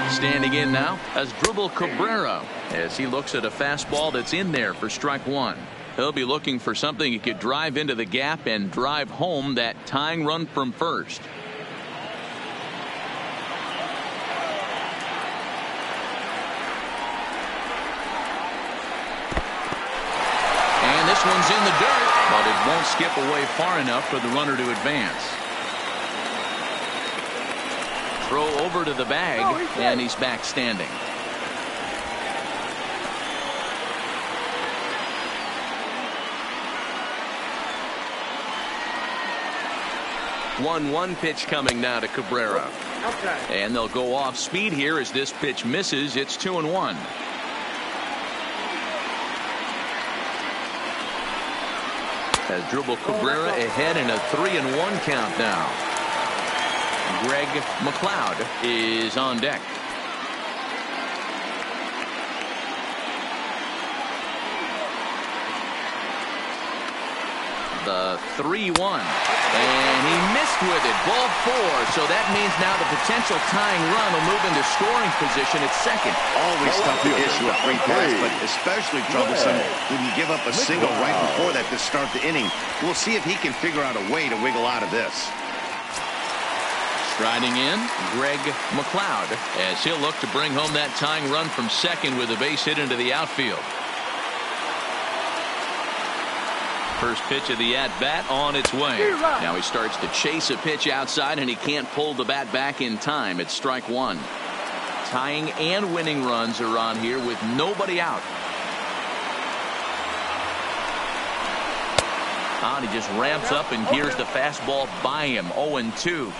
Standing in now as Asdrubal Cabrera, as he looks at a fastball that's in there for strike 1. He'll be looking for something he could drive into the gap and drive home that tying run from first. This one's in the dirt, but it won't skip away far enough for the runner to advance. Throw over to the bag, and he's back standing. One pitch coming now to Cabrera. And they'll go off speed here as this pitch misses. It's 2-1. Asdrubal Cabrera ahead in a 3-1 count now. Greg McLeod is on deck. The 3-1. And he missed with it. Ball 4. So that means now the potential tying run will move into scoring position at second. Always tough to issue a free pass, but especially troublesome when you give up a single right before that to start the inning. We'll see if he can figure out a way to wiggle out of this. Striding in, Greg McLeod, as he'll look to bring home that tying run from second with a base hit into the outfield. First pitch of the at-bat on its way. Now he starts to chase a pitch outside, and he can't pull the bat back in time. It's strike one. Tying and winning runs are on here with nobody out. And he just ramps up and gears the fastball by him. 0-2.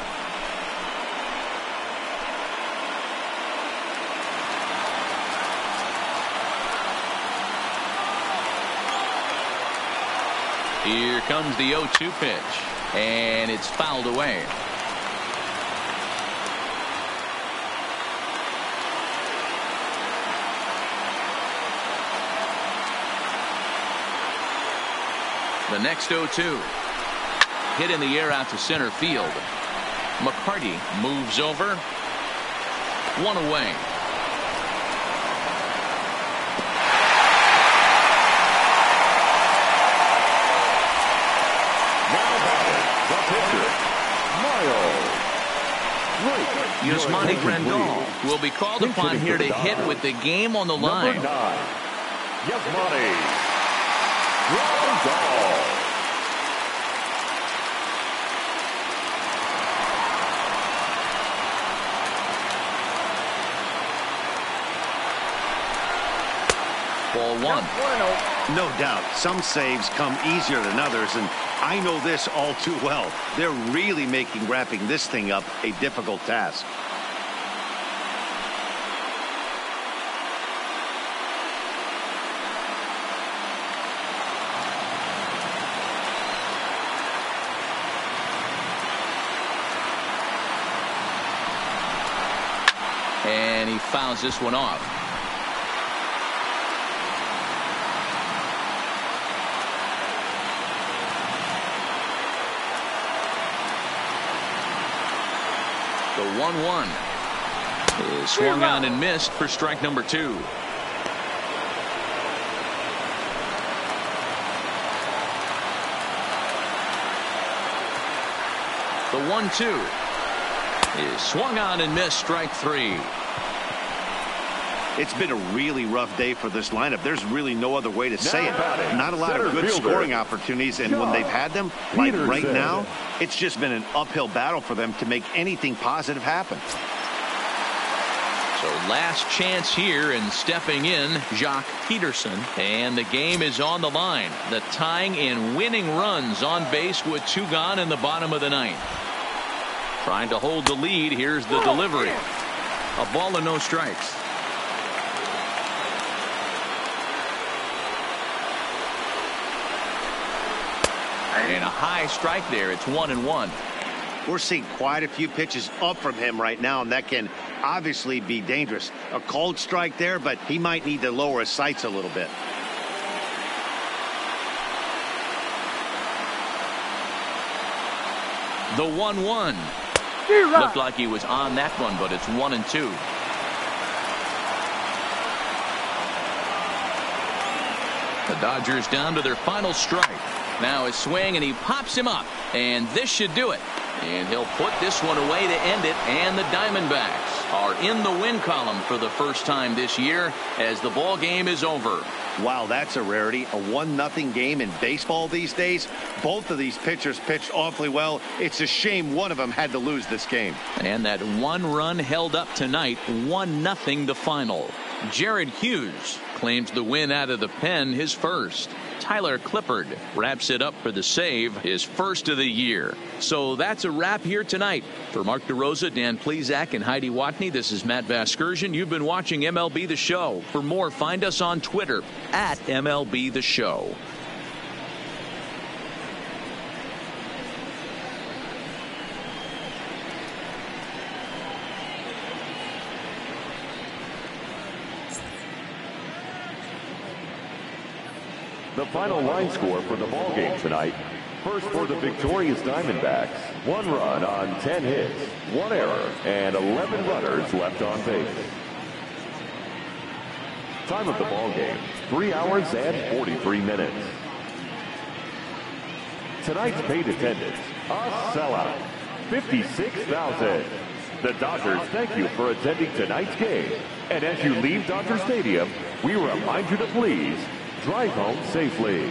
Here comes the 0-2 pitch, and it's fouled away. The next 0-2. Hit in the air out to center field. McCarty moves over. One away. Yasmani Grandal will be called upon here to hit with the game on the line. Number 9, Yasmani Grandal. Ball 1. No doubt, some saves come easier than others, and I know this all too well. They're really making wrapping this thing up a difficult task. And he fouls this one off. The 1-1 is swung on and missed for strike number 2. The 1-2 is swung on and missed, strike 3. It's been a really rough day for this lineup. There's really no other way to say it. Not a lot of good scoring opportunities, and when they've had them, like right now, it's just been an uphill battle for them to make anything positive happen. So last chance here, and stepping in, Jock Peterson, and the game is on the line. The tying and winning runs on base with 2 gone in the bottom of the 9th. Trying to hold the lead. Here's the delivery. A ball and no strikes. And a high strike there. It's 1-1. We're seeing quite a few pitches up from him right now, and that can obviously be dangerous. A cold strike there, but he might need to lower his sights a little bit. The 1-1. Looked like he was on that one, but it's 1-2. The Dodgers down to their final strike. Now his swing, and he pops him up, and this should do it. And he'll put this one away to end it, and the Diamondbacks are in the win column for the first time this year as the ball game is over. Wow, that's a rarity. A 1-0 game in baseball these days. Both of these pitchers pitched awfully well. It's a shame one of them had to lose this game. And that 1 run held up tonight, 1-0 the final. Jared Hughes claims the win out of the pen, his first. Tyler Clippard wraps it up for the save, his first of the year. So that's a wrap here tonight. For Mark DeRosa, Dan Plesac, and Heidi Watney, this is Matt Vasgersian. You've been watching MLB The Show. For more, find us on Twitter at MLB The Show. The final line score for the ball game tonight: First for the victorious Diamondbacks, 1 run on 10 hits, 1 error, and 11 runners left on base. Time of the ball game, 3 hours and 43 minutes. Tonight's paid attendance, a sellout, 56,000. The Dodgers thank you for attending tonight's game. And as you leave Dodger Stadium, we remind you to please drive home safely.